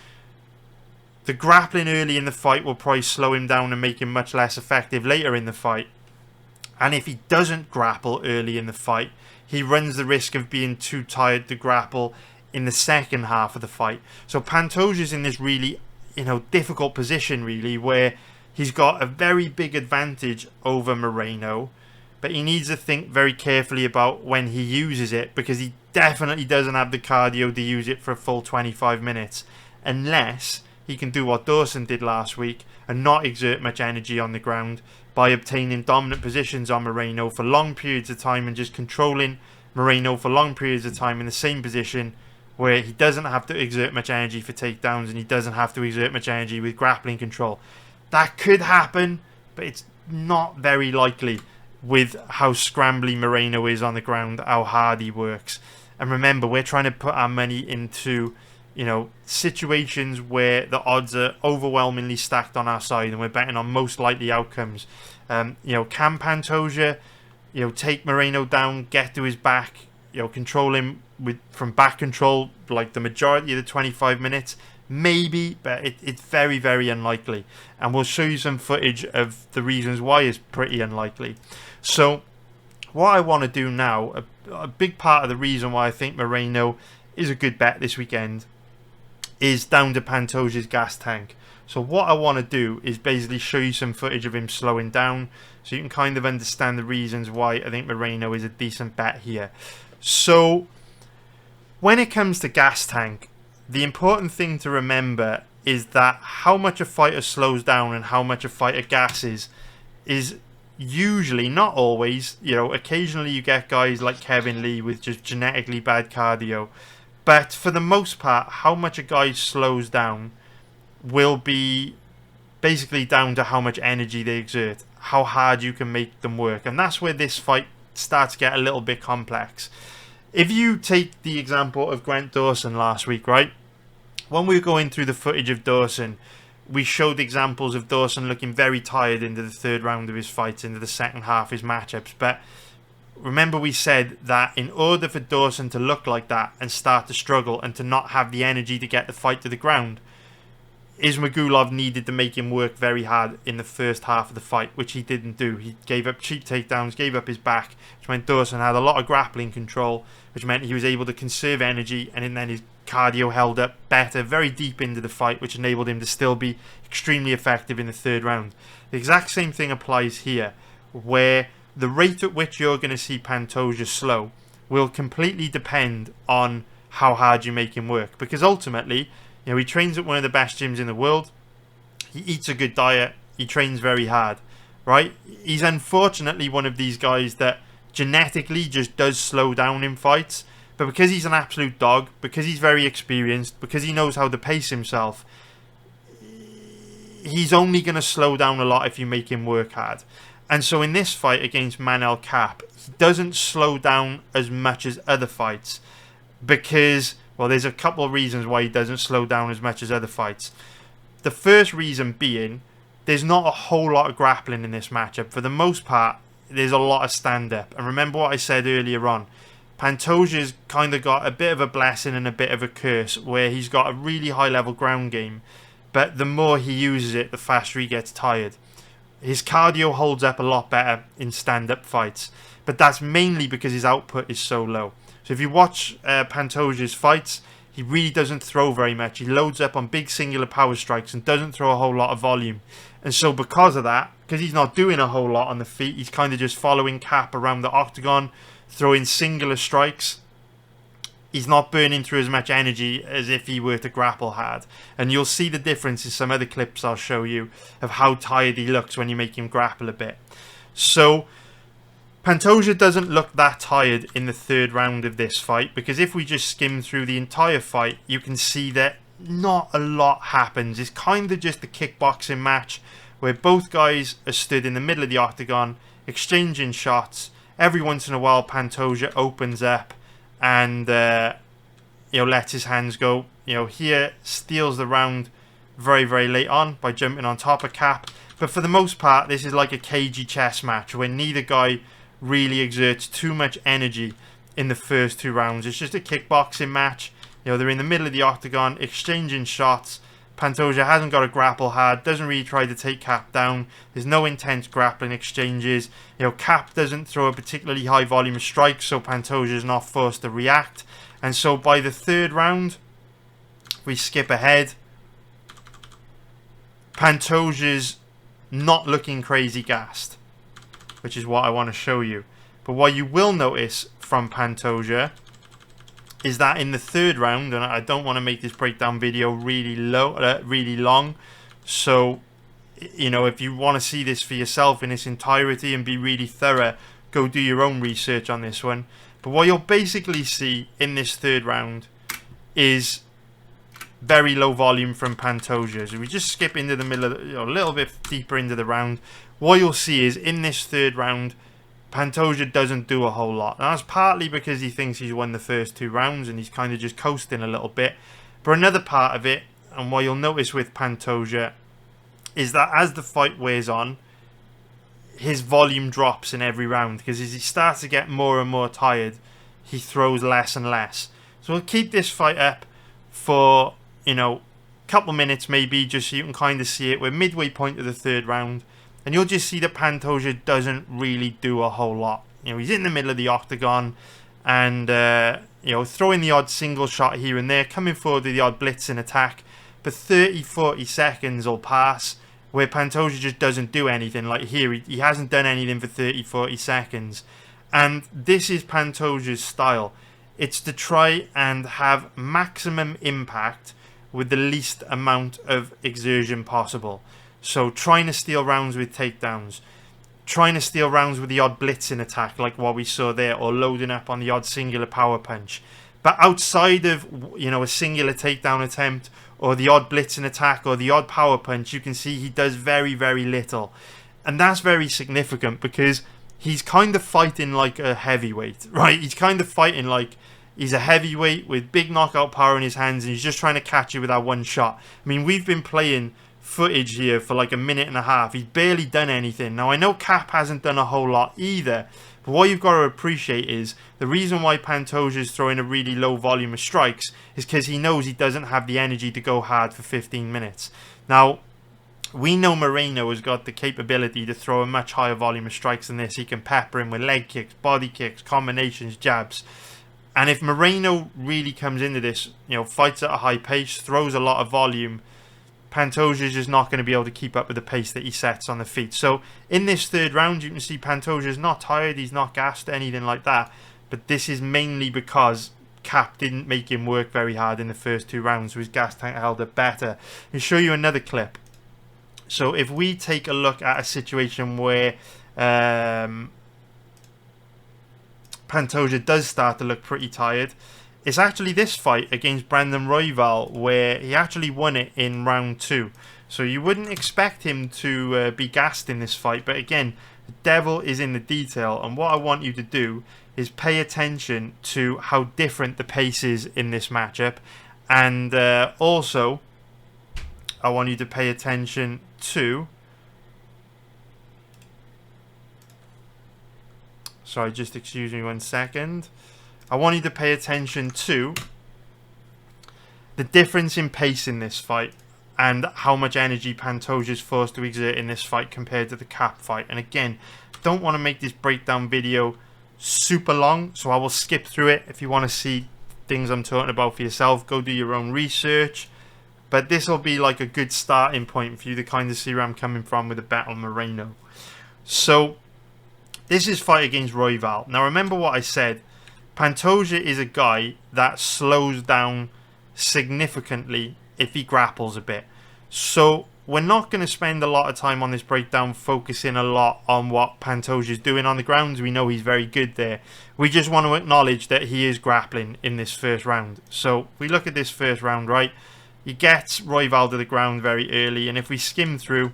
the grappling early in the fight will probably slow him down and make him much less effective later in the fight. And if he doesn't grapple early in the fight, he runs the risk of being too tired to grapple in the second half of the fight. So Pantoja's in this really, difficult position really, where he's got a very big advantage over Moreno. But he needs to think very carefully about when he uses it because he definitely doesn't have the cardio to use it for a full 25 minutes unless he can do what Dawson did last week and not exert much energy on the ground by obtaining dominant positions on Moreno for long periods of time and just controlling Moreno for long periods of time in the same position where he doesn't have to exert much energy for takedowns and he doesn't have to exert much energy with grappling control. That could happen, but it's not very likely with how scrambly Moreno is on the ground, how hard he works. And remember, we're trying to put our money into, situations where the odds are overwhelmingly stacked on our side and we're betting on most likely outcomes. Can Pantoja, take Moreno down, get to his back, control him from back control like the majority of the 25 minutes? Maybe, but it's very, very unlikely. And we'll show you some footage of the reasons why it's pretty unlikely. So what I want to do now, a big part of the reason why I think Moreno is a good bet this weekend is down to Pantoja's gas tank. So what I want to do is basically show you some footage of him slowing down so you can kind of understand the reasons why I think Moreno is a decent bet here. So When it comes to gas tank, the important thing to remember is that how much a fighter slows down and how much a fighter gasses is usually, not always, occasionally you get guys like Kevin Lee with just genetically bad cardio, but for the most part, how much a guy slows down will be basically down to how much energy they exert, how hard you can make them work, and that's where this fight starts to get a little bit complex. If you take the example of Grant Dawson last week, right? When we were going through the footage of Dawson, we showed examples of Dawson looking very tired into the third round of his fights, into the second half of his matchups. But remember we said that in order for Dawson to look like that and start to struggle and to not have the energy to get the fight to the ground, Ismagulov needed to make him work very hard in the first half of the fight, which he didn't do. He gave up cheap takedowns, gave up his back, which meant Dawson had a lot of grappling control, which meant he was able to conserve energy, and then his cardio held up better very deep into the fight, which enabled him to still be extremely effective in the third round. The exact same thing applies here, where the rate at which you're going to see Pantoja slow will completely depend on how hard you make him work, because ultimately, he trains at one of the best gyms in the world. He eats a good diet. He trains very hard, right? He's unfortunately one of these guys that genetically just does slow down in fights. But because he's an absolute dog, because he's very experienced, because he knows how to pace himself, he's only going to slow down a lot if you make him work hard. And so in this fight against Manel Kape, he doesn't slow down as much as other fights because... well, there's a couple of reasons why he doesn't slow down as much as other fights. The first reason being, there's not a whole lot of grappling in this matchup. For the most part, there's a lot of stand-up. And remember what I said earlier on. Pantoja's kind of got a bit of a blessing and a bit of a curse, where he's got a really high-level ground game. But the more he uses it, the faster he gets tired. His cardio holds up a lot better in stand-up fights. But that's mainly because his output is so low. So if you watch Pantoja's fights, he really doesn't throw very much. He loads up on big singular power strikes and doesn't throw a whole lot of volume. And so because of that, because he's not doing a whole lot on the feet, he's kind of just following Kape around the octagon, throwing singular strikes. He's not burning through as much energy as if he were to grapple hard. And you'll see the difference in some other clips I'll show you of how tired he looks when you make him grapple a bit. So Pantoja doesn't look that tired in the third round of this fight, because if we just skim through the entire fight, you can see that not a lot happens. It's kind of just a kickboxing match where both guys are stood in the middle of the octagon, exchanging shots. Every once in a while, Pantoja opens up and lets his hands go. Here steals the round very, very late on by jumping on top of Kape. But for the most part, this is like a cagey chess match where neither guy really exerts too much energy in the first two rounds. It's just a kickboxing match. They're in the middle of the octagon, exchanging shots. Pantoja hasn't got to grapple hard, doesn't really try to take Kape down. There's no intense grappling exchanges. Kape doesn't throw a particularly high volume of strikes, so Pantoja is not forced to react. And so by the third round, we skip ahead. Pantoja's not looking crazy gassed, which is what I want to show you. But what you will notice from Pantoja is that in the third round, and I don't want to make this breakdown video really long, so if you want to see this for yourself in its entirety and be really thorough, go do your own research on this one. But what you'll basically see in this third round is very low volume from Pantoja. So we just skip into the middle of a little bit deeper into the round. What you'll see is in this third round, Pantoja doesn't do a whole lot. Now, that's partly because he thinks he's won the first two rounds and he's kind of just coasting a little bit. But another part of it, and what you'll notice with Pantoja, is that as the fight wears on, his volume drops in every round, because as he starts to get more and more tired, he throws less and less. So we'll keep this fight up for, a couple minutes maybe, just so you can kind of see it. We're midway point of the third round. And you'll just see that Pantoja doesn't really do a whole lot. He's in the middle of the octagon and, throwing the odd single shot here and there, coming forward with the odd blitzing attack. But 30, 40 seconds will pass where Pantoja just doesn't do anything. Like here, he hasn't done anything for 30, 40 seconds. And this is Pantoja's style. It's to try and have maximum impact with the least amount of exertion possible. So trying to steal rounds with takedowns, trying to steal rounds with the odd blitzing attack like what we saw there, or loading up on the odd singular power punch. But outside of, you know, a singular takedown attempt or the odd blitzing attack or the odd power punch, you can see he does very, very little. And that's very significant because he's kind of fighting like a heavyweight, right? He's kind of fighting like he's a heavyweight with big knockout power in his hands, and he's just trying to catch you with that one shot. I mean, we've been playing footage here for like a minute and a half. He's barely done anything. Now, I know Cap hasn't done a whole lot either, but what you've got to appreciate is the reason why Pantoja is throwing a really low volume of strikes is because he knows he doesn't have the energy to go hard for 15 minutes. Now, we know Moreno has got the capability to throw a much higher volume of strikes than this. He can pepper him with leg kicks, body kicks, combinations, jabs. And if Moreno really comes into this, you know, fights at a high pace, throws a lot of volume, Pantoja is just not going to be able to keep up with the pace that he sets on the feet. So in this third round, you can see Pantoja is not tired, he's not gassed, anything like that. But this is mainly because Cap didn't make him work very hard in the first 2 rounds, so his gas tank held up better. I'll show you another clip. So if we take a look at a situation where Pantoja does start to look pretty tired, it's actually this fight against Brandon Moreno where he actually won it in round 2. So you wouldn't expect him to be gassed in this fight, but again, the devil is in the detail, and what I want you to do is pay attention to how different the pace is in this matchup, and also I want you to pay attention to, sorry, just excuse me 1 second. I want you to pay attention to the difference in pace in this fight and how much energy Pantoja is forced to exert in this fight compared to the Cap fight. And again, don't want to make this breakdown video super long, so I will skip through it. If you want to see things I'm talking about for yourself, go do your own research. But this will be like a good starting point for you to kind of see where I'm coming from with the bet on Moreno. So this is fight against Royval. Now remember what I said. Pantoja is a guy that slows down significantly if he grapples a bit. So we're not going to spend a lot of time on this breakdown focusing a lot on what Pantoja is doing on the ground. We know he's very good there. We just want to acknowledge that he is grappling in this first round. So we look at this first round, right? He gets Royval to the ground very early, and if we skim through,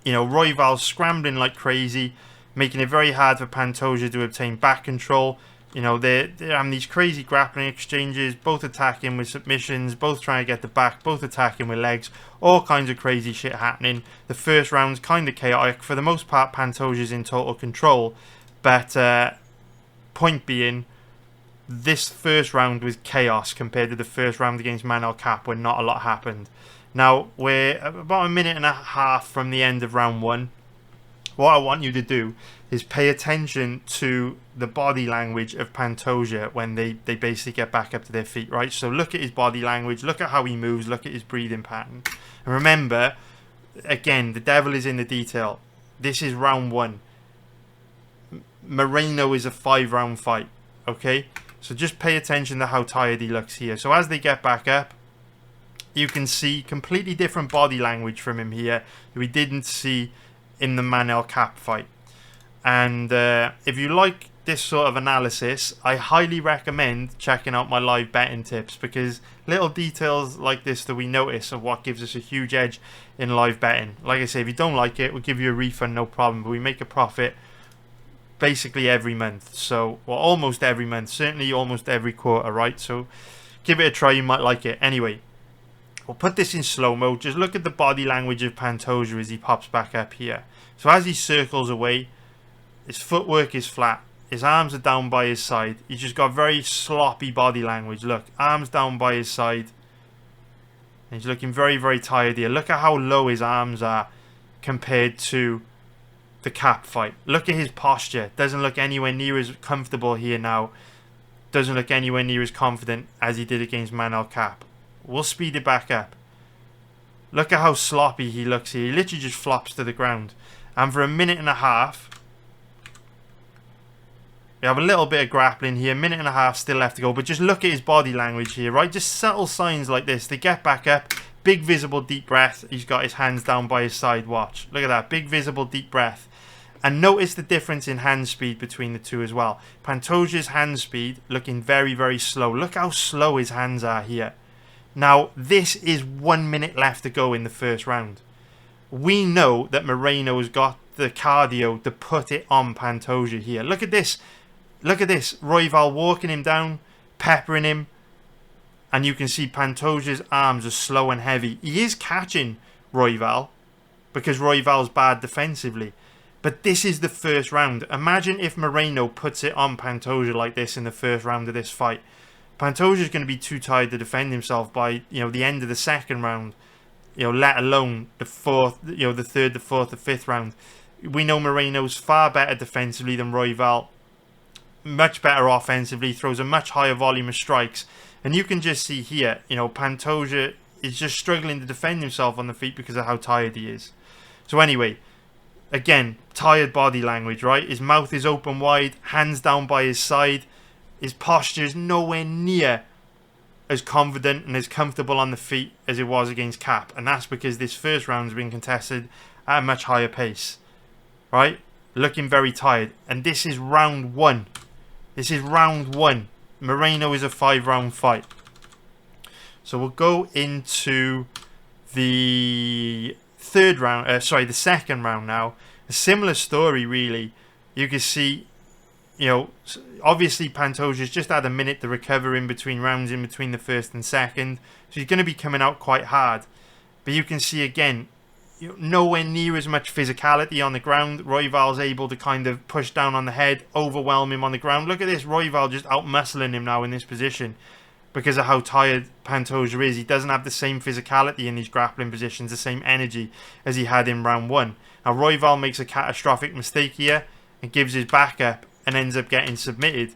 you know, Royval's scrambling like crazy, making it very hard for Pantoja to obtain back control. You know, they're having these crazy grappling exchanges, both attacking with submissions, both trying to get the back, both attacking with legs, all kinds of crazy shit happening. The first round's kind of chaotic. For the most part, Pantoja's in total control, but point being, this first round was chaos compared to the first round against Manel Cap, where not a lot happened. Now, we're about a minute and a half from the end of round 1. What I want you to do is pay attention to the body language of Pantoja when they basically get back up to their feet, right? So look at his body language, look at how he moves, look at his breathing pattern. And remember, again, the devil is in the detail. This is round 1. Moreno is a 5-round fight, okay? So just pay attention to how tired he looks here. So as they get back up, you can see completely different body language from him here that we didn't see in the Manel Cap fight. And if you like this sort of analysis, I highly recommend checking out my live betting tips, because little details like this that we notice are what gives us a huge edge in live betting. Like I say, if you don't like it, we'll give you a refund, no problem, but we make a profit basically every month. So, well, almost every month, certainly almost every quarter, right? So give it a try, you might like it. Anyway, we'll put this in slow-mo. Just look at the body language of Pantoja as he pops back up here. So as he circles away, his footwork is flat. His arms are down by his side. He's just got very sloppy body language. Look, arms down by his side. And he's looking very, very tired here. Look at how low his arms are compared to the Cap fight. Look at his posture. Doesn't look anywhere near as comfortable here now. Doesn't look anywhere near as confident as he did against Manel Cap. We'll speed it back up. Look at how sloppy he looks here. He literally just flops to the ground. And for a minute and a half, We have a little bit of grappling here, minute and a half still left to go, but just look at his body language here, right? Just subtle signs like this. They get back up, big visible deep breath. He's got his hands down by his side, watch. Look at that, big visible deep breath. And notice the difference in hand speed between the two as well. Pantoja's hand speed looking very, very slow. Look how slow his hands are here. Now, this is 1 minute left to go in the first round. We know that Moreno's got the cardio to put it on Pantoja here. Look at this. Look at this. Royval walking him down, peppering him. And you can see Pantoja's arms are slow and heavy. He is catching Royval because Royval's bad defensively. But this is the first round. Imagine if Moreno puts it on Pantoja like this in the first round of this fight. Pantoja's going to be too tired to defend himself by, the end of the second round. Let alone the fourth, the third, the fourth, the fifth round. We know Moreno's far better defensively than Royval. Much better offensively, throws a much higher volume of strikes. And you can just see here, Pantoja is just struggling to defend himself on the feet because of how tired he is. So anyway, again, tired body language, right? His mouth is open wide, hands down by his side. His posture is nowhere near as confident and as comfortable on the feet as it was against Cap. And that's because this first round has been contested at a much higher pace, right? Looking very tired. And this is round one. This is round one. Moreno is a 5-round fight. So we'll go into the the second round now. A similar story, really. You can see, obviously Pantoja's just had a minute to recover in between rounds, in between the first and second. So he's going to be coming out quite hard. But you can see again, nowhere near as much physicality on the ground. Royval's able to kind of push down on the head, overwhelm him on the ground. Look at this, Royval just out-muscling him now in this position because of how tired Pantoja is. He doesn't have the same physicality in these grappling positions, the same energy as he had in round one. Now Royval makes a catastrophic mistake here and gives his back up and ends up getting submitted.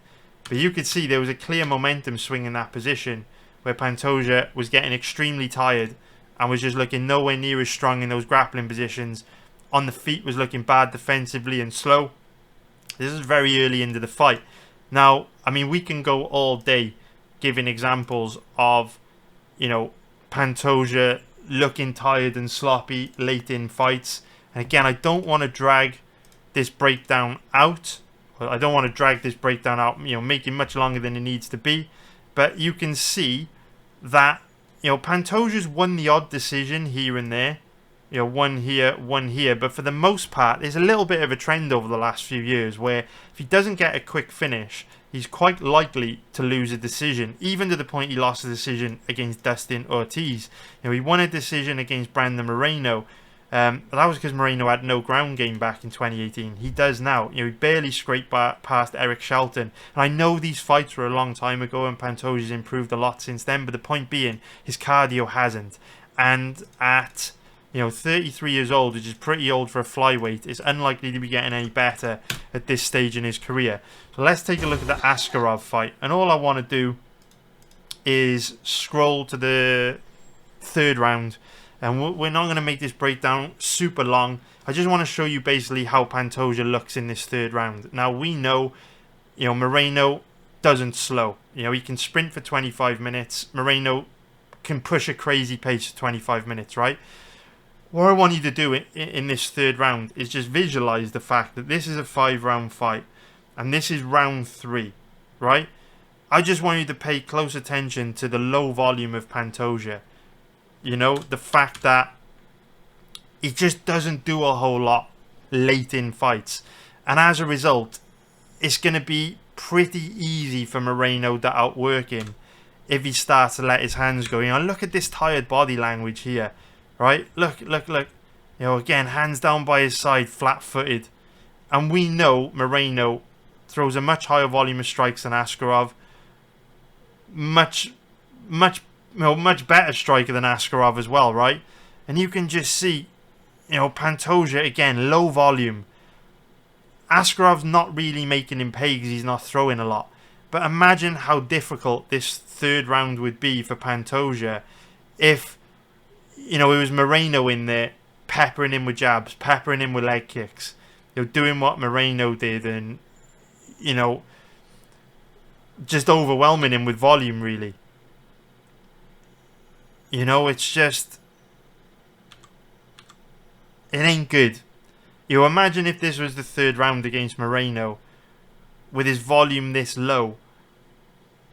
But you could see there was a clear momentum swing in that position where Pantoja was getting extremely tired and was just looking nowhere near as strong in those grappling positions. On the feet was looking bad defensively and slow. This is very early into the fight. Now, we can go all day giving examples of, Pantoja looking tired and sloppy late in fights. And again, I don't want to drag this breakdown out. I don't want to drag this breakdown out, make it much longer than it needs to be. But you can see that Pantoja's won the odd decision here and there. One here. But for the most part, there's a little bit of a trend over the last few years where if he doesn't get a quick finish, he's quite likely to lose a decision, even to the point he lost a decision against Dustin Ortiz. He won a decision against Brandon Moreno. That was because Moreno had no ground game back in 2018. He does now. He barely scraped past Eric Shelton. And I know these fights were a long time ago and Pantoja's improved a lot since then, but the point being, his cardio hasn't. And at 33 years old, which is pretty old for a flyweight, is unlikely to be getting any better at this stage in his career. So let's take a look at the Askarov fight. And all I want to do is scroll to the third round. And we're not going to make this breakdown super long. I just want to show you basically how Pantoja looks in this third round. Now, we know, Moreno doesn't slow. He can sprint for 25 minutes. Moreno can push a crazy pace for 25 minutes, right? What I want you to do in this third round is just visualize the fact that this is a 5-round fight. And this is round 3, right? I just want you to pay close attention to the low volume of Pantoja. The fact that he just doesn't do a whole lot late in fights. And as a result, it's going to be pretty easy for Moreno to outwork him if he starts to let his hands go. Look at this tired body language here, right? Look. Again, hands down by his side, flat-footed. And we know Moreno throws a much higher volume of strikes than Askarov. Much better striker than Askarov as well, right? And you can just see, Pantoja, again, low volume. Askarov's not really making him pay because he's not throwing a lot. But imagine how difficult this third round would be for Pantoja if, it was Moreno in there, peppering him with jabs, peppering him with leg kicks, doing what Moreno did and, just overwhelming him with volume, really. You know, it's just... It ain't good. You imagine if this was the third round against Moreno, with his volume this low,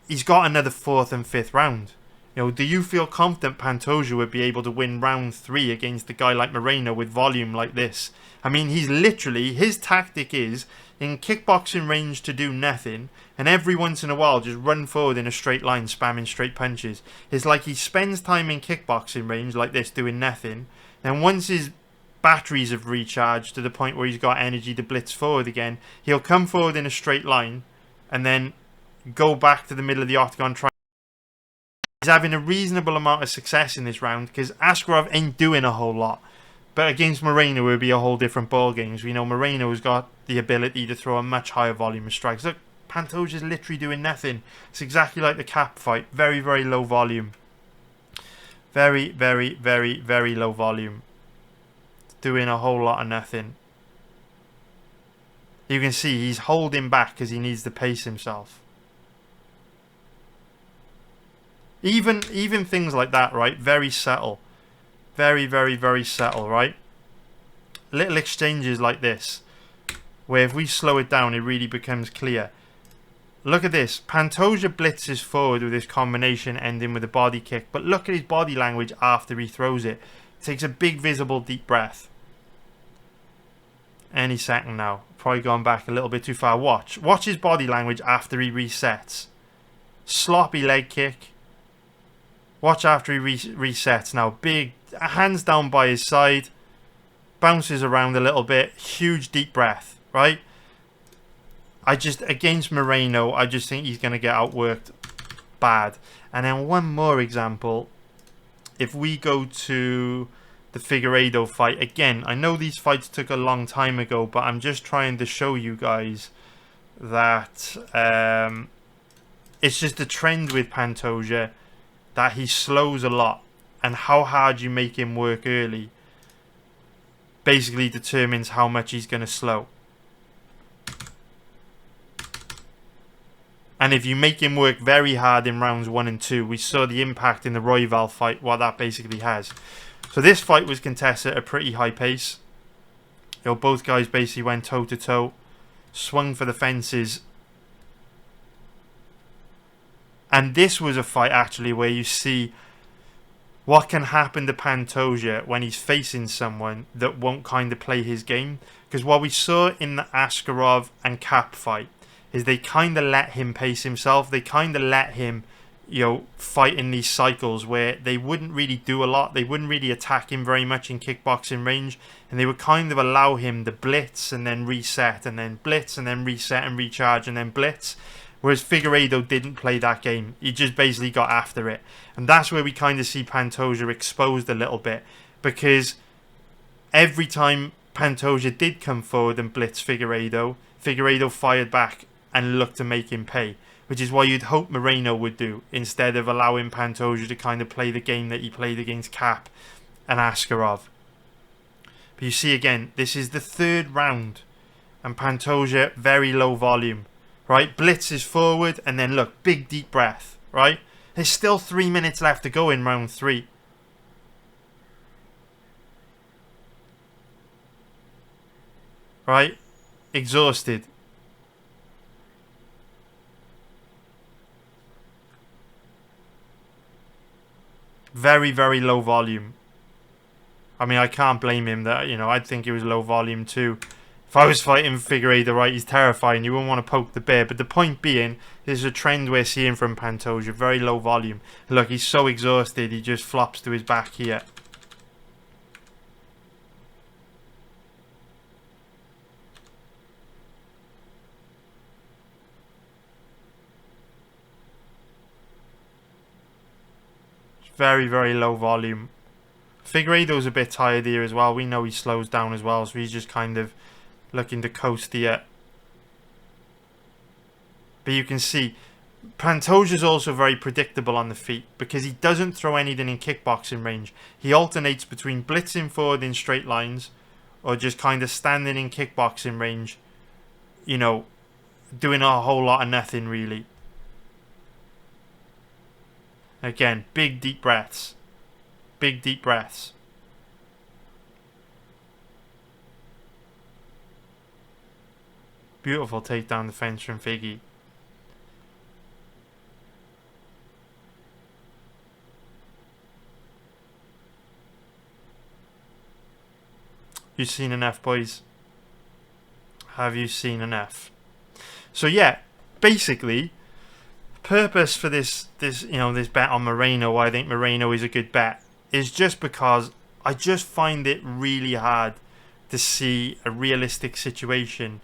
he's got another fourth and fifth round. You know, do you feel confident Pantoja would be able to win round 3 against a guy like Moreno with volume like this? I mean, he's literally, his tactic is in kickboxing range to do nothing, and every once in a while just run forward in a straight line spamming straight punches. It's like he spends time in kickboxing range like this doing nothing, and once his batteries have recharged to the point where he's got energy to blitz forward again, he'll come forward in a straight line and then go back to the middle of the octagon. He's having a reasonable amount of success in this round because Askarov ain't doing a whole lot. But against Moreno, it would be a whole different ball game. We know Moreno's got the ability to throw a much higher volume of strikes. Look, Pantoja's literally doing nothing. It's exactly like the Cap fight. Very, very low volume. Very, very, very, very low volume. Doing a whole lot of nothing. You can see he's holding back because he needs to pace himself. Even things like that, right? Very subtle. Very, very, very subtle, right? Little exchanges like this, where if we slow it down, it really becomes clear. Look at this. Pantoja blitzes forward with this combination ending with a body kick, but look at his body language after he throws it. Takes a big, visible, deep breath. Any second now. Probably gone back a little bit too far. Watch his body language after he resets. Sloppy leg kick. Watch after he resets now. Big, hands down by his side. Bounces around a little bit. Huge deep breath, right? Against Moreno, I just think he's going to get outworked bad. And then one more example. If we go to the Figueiredo fight. Again, I know these fights took a long time ago, but I'm just trying to show you guys that it's just a trend with Pantoja that he slows a lot, and how hard you make him work early basically determines how much he's going to slow. And if you make him work very hard in rounds 1 and 2, we saw the impact in the Royval fight, what that basically has. So this fight was contested at a pretty high pace. You know, both guys basically went toe to toe, swung for the fences. And this was a fight actually where you see what can happen to Pantoja when he's facing someone that won't kind of play his game. Because what we saw in the Askarov and Cap fight is they kind of let him pace himself. They kind of let him, you know, fight in these cycles where they wouldn't really do a lot. They wouldn't really attack him very much in kickboxing range. And they would kind of allow him to blitz and then reset and then blitz and then reset and recharge and then blitz. Whereas Figueiredo didn't play that game. He just basically got after it. And that's where we kind of see Pantoja exposed a little bit. Because every time Pantoja did come forward and blitz Figueiredo, Figueiredo fired back and looked to make him pay. Which is what you'd hope Moreno would do, instead of allowing Pantoja to kind of play the game that he played against Cap and Askarov. But you see again, this is the third round. And Pantoja, very low volume. Right, blitzes forward, and then look, big deep breath, right? There's still 3 minutes left to go in round 3. Right? Exhausted. Very, very low volume. I mean, I can't blame him that, you know, I'd think it was low volume too. If I was fighting Figueiredo, right, he's terrifying. You wouldn't want to poke the bear. But the point being, there's a trend we're seeing from Pantoja. Very low volume. Look, he's so exhausted, he just flops to his back here. It's very, very low volume. Figueiredo's a bit tired here as well. We know he slows down as well, so he's just kind of looking to coast here. But you can see Pantoja's also very predictable on the feet because he doesn't throw anything in kickboxing range. He alternates between blitzing forward in straight lines or just kind of standing in kickboxing range, you know, doing a whole lot of nothing really. Again, big deep breaths. Big deep breaths. Beautiful takedown defense from Figgy. You've seen enough, boys. Have you seen enough? So yeah, basically, purpose for this bet on Moreno, why I think Moreno is a good bet, is just because I just find it really hard to see a realistic situation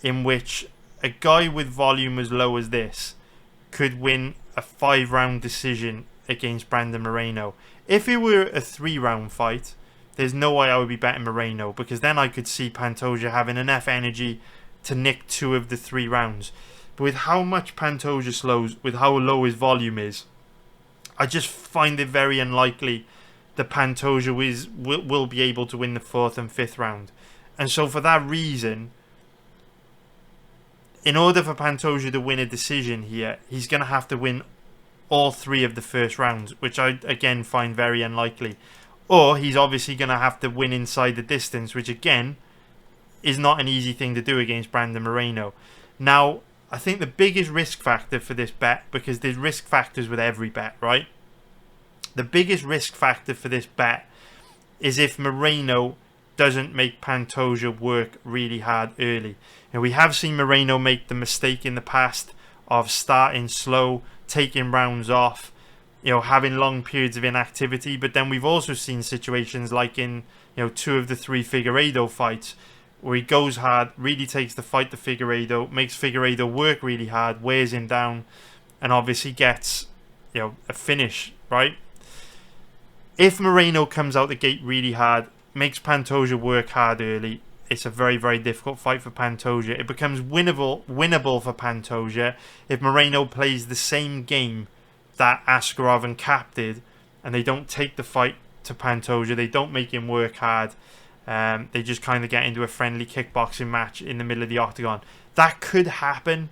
in which a guy with volume as low as this could win a 5-round decision against Brandon Moreno. If it were a 3-round fight, there's no way I would be betting Moreno, because then I could see Pantoja having enough energy to nick 2 of the 3 rounds. But with how much Pantoja slows, with how low his volume is, I just find it very unlikely that Pantoja will be able to win the 4th and 5th round. And so for that reason, in order for Pantoja to win a decision here, he's going to have to win all 3 of the first rounds, which I again find very unlikely. Or he's obviously going to have to win inside the distance, which again is not an easy thing to do against Brandon Moreno. Now, I think the biggest risk factor for this bet, because there's risk factors with every bet, right? The biggest risk factor for this bet is if Moreno doesn't make Pantoja work really hard early. And we have seen Moreno make the mistake in the past of starting slow, taking rounds off, having long periods of inactivity. But then we've also seen situations like in 2 of the 3 Figueiredo fights, where he goes hard, really takes the fight to Figueiredo, makes Figueiredo work really hard, wears him down, and obviously gets a finish, right? If Moreno comes out the gate really hard, makes Pantoja work hard early, it's a very, very difficult fight for Pantoja. It becomes winnable for Pantoja if Moreno plays the same game that Askarov and Cap did, and they don't take the fight to Pantoja, they don't make him work hard, they just kind of get into a friendly kickboxing match in the middle of the octagon. That could happen,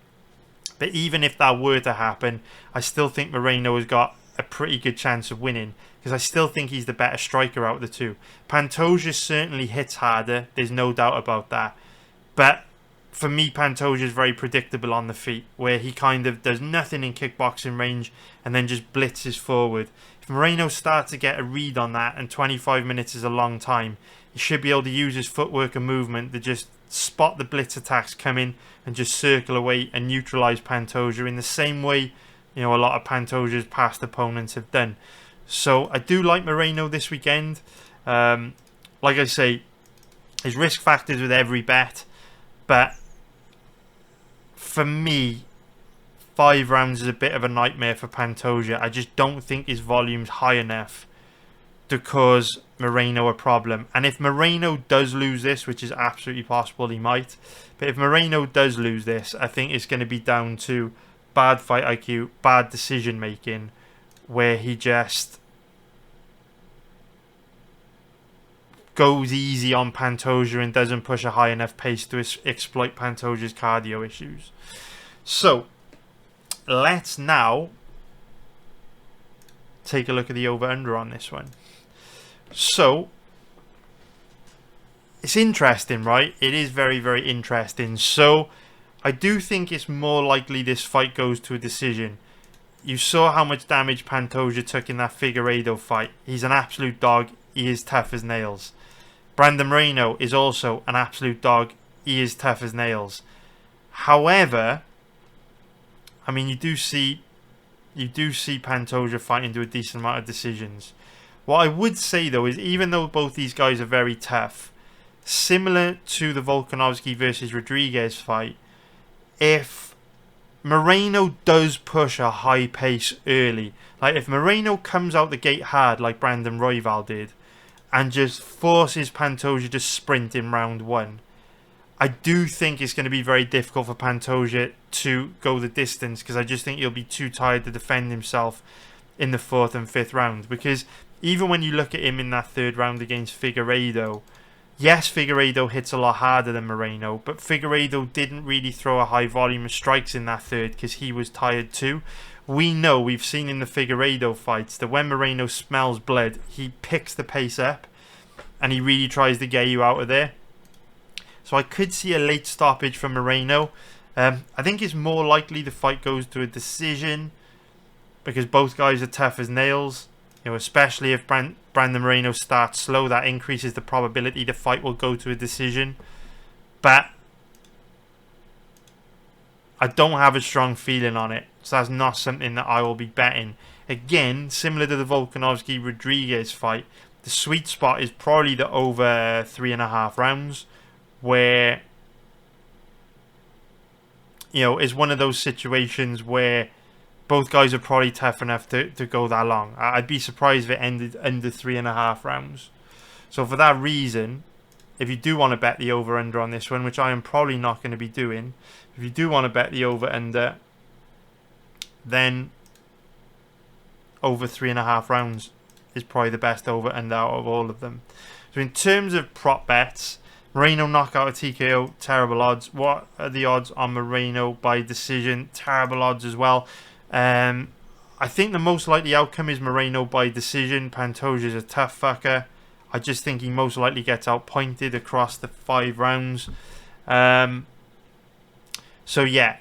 but even if that were to happen, I still think Moreno has got a pretty good chance of winning, because I still think he's the better striker out of the 2. Pantoja certainly hits harder, there's no doubt about that, but for me, Pantoja is very predictable on the feet, where he kind of does nothing in kickboxing range and then just blitzes forward. If Moreno starts to get a read on that, and 25 minutes is a long time, he should be able to use his footwork and movement to just spot the blitz attacks coming and just circle away and neutralise Pantoja in the same way a lot of Pantoja's past opponents have done. So I do like Moreno this weekend. Like I say, there's risk factors with every bet, but for me, 5 rounds is a bit of a nightmare for Pantoja. I just don't think his volume's high enough to cause Moreno a problem. And if Moreno does lose this, which is absolutely possible he might, but if Moreno does lose this, I think it's going to be down to bad fight IQ, bad decision making, where he just goes easy on Pantoja and doesn't push a high enough pace to exploit Pantoja's cardio issues. So let's now take a look at the over-under on this one. So it's interesting, right? It is very, very interesting. So I do think it's more likely this fight goes to a decision. You saw how much damage Pantoja took in that Figueiredo fight. He's an absolute dog. He is tough as nails. Brandon Moreno is also an absolute dog. He is tough as nails. However, I mean, you do see Pantoja fighting to a decent amount of decisions. What I would say though is, even though both these guys are very tough, similar to the Volkanovski versus Rodriguez fight, if Moreno does push a high pace early, like if Moreno comes out the gate hard like Brandon Royval did, and just forces Pantoja to sprint in round 1, I do think it's going to be very difficult for Pantoja to go the distance, because I just think he'll be too tired to defend himself in the 4th and 5th round. Because even when you look at him in that 3rd round against Figueiredo, Yes, Figueiredo hits a lot harder than Moreno, but Figueiredo didn't really throw a high volume of strikes in that third because he was tired too. We know, we've seen in the Figueiredo fights, that when Moreno smells blood, he picks the pace up and he really tries to get you out of there. So I could see a late stoppage from Moreno. I think it's more likely the fight goes to a decision because both guys are tough as nails. You know, especially if Brandon Moreno starts slow, that increases the probability the fight will go to a decision. But I don't have a strong feeling on it, so that's not something that I will be betting. Again, similar to the Volkanovski-Rodriguez fight, the sweet spot is probably the over 3.5 rounds, where, you know, it's one of those situations where both guys are probably tough enough to go that long. I'd be surprised if it ended under 3.5 rounds. So for that reason, if you do want to bet the over-under on this one, which I am probably not going to be doing, if you do want to bet the over-under, then over 3.5 rounds is probably the best over-under out of all of them. So in terms of prop bets, Moreno knockout or TKO, terrible odds. What are the odds on Moreno by decision? Terrible odds as well. I think the most likely outcome is Moreno by decision. Pantoja's a tough fucker. I just think he most likely gets outpointed across the 5 rounds. So yeah,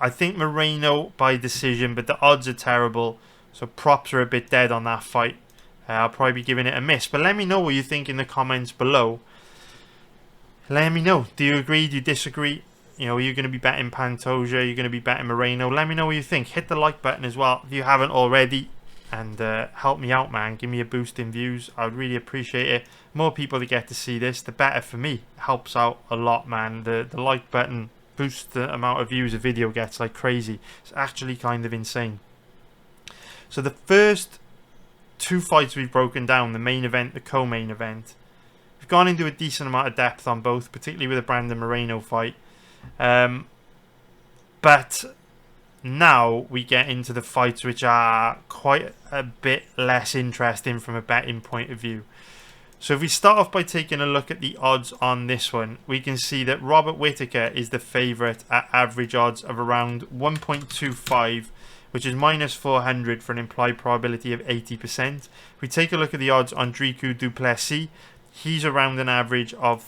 I think Moreno by decision, but the odds are terrible. So props are a bit dead on that fight. I'll probably be giving it a miss. But let me know what you think in the comments below. Let me know. Do you agree? Do you disagree? You know, are you going to be betting Pantoja? Are you going to be betting Moreno? Let me know what you think. Hit the like button as well if you haven't already. And help me out, man. Give me a boost in views. I would really appreciate it. More people that get to see this, the better for me. It helps out a lot, man. The like button boosts the amount of views a video gets like crazy. It's actually kind of insane. So the first 2 fights we've broken down, the main event, the co-main event, we've gone into a decent amount of depth on both, particularly with the Brandon Moreno fight. But now we get into the fights which are quite a bit less interesting from a betting point of view. So if we start off by taking a look at the odds on this one, we can see that Robert Whittaker is the favourite at average odds of around 1.25, which is minus 400 for an implied probability of 80%. If we take a look at the odds on Dricus du Plessis, he's around an average of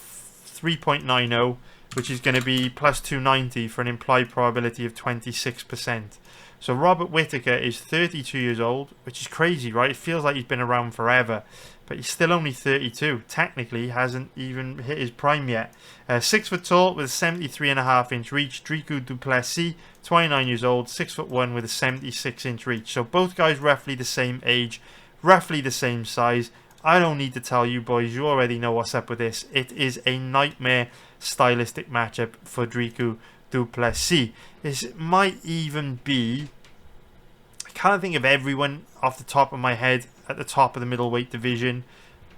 3.90, which is going to be plus 290 for an implied probability of 26%. So Robert Whittaker is 32 years old, which is crazy, right? It feels like he's been around forever, but he's still only 32. Technically, he hasn't even hit his prime yet. 6 foot tall with a 73.5 inch reach. Dricus du Plessis, 29 years old, 6'1" with a 76 inch reach. So both guys roughly the same age, roughly the same size. I don't need to tell you boys, you already know what's up with this. It is a nightmare stylistic matchup for Dricus du Plessis. This might even be, I can't think of everyone off the top of my head at the top of the middleweight division,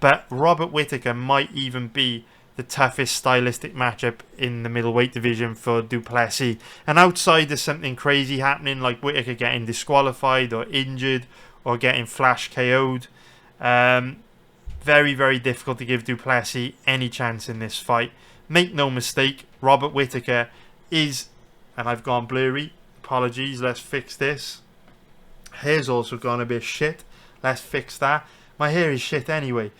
but Robert Whittaker might even be the toughest stylistic matchup in the middleweight division for du Plessis. And outside there's something crazy happening, like Whittaker getting disqualified or injured or getting flash KO'd. Very, very difficult to give du Plessis any chance in this fight. Make no mistake, Robert Whittaker is, and I've gone blurry, apologies, let's fix this. Hair's also gone a bit shit, let's fix that. My hair is shit anyway.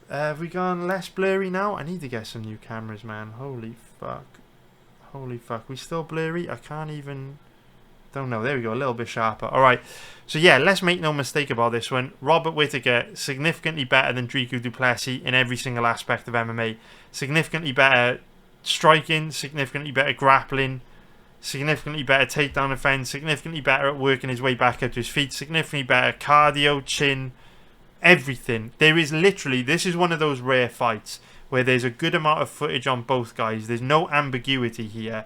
Have we gone less blurry now? I need to get some new cameras, man. Holy fuck. Holy fuck. We still blurry? I can't even... Don't know. There we go. A little bit sharper. Alright. So yeah, let's make no mistake about this one. Robert Whittaker, significantly better than Dricus du Plessis in every single aspect of MMA. Significantly better striking, significantly better grappling, significantly better takedown defense, significantly better at working his way back up to his feet, significantly better cardio, chin, everything. There is literally, this is one of those rare fights where there's a good amount of footage on both guys. There's no ambiguity here.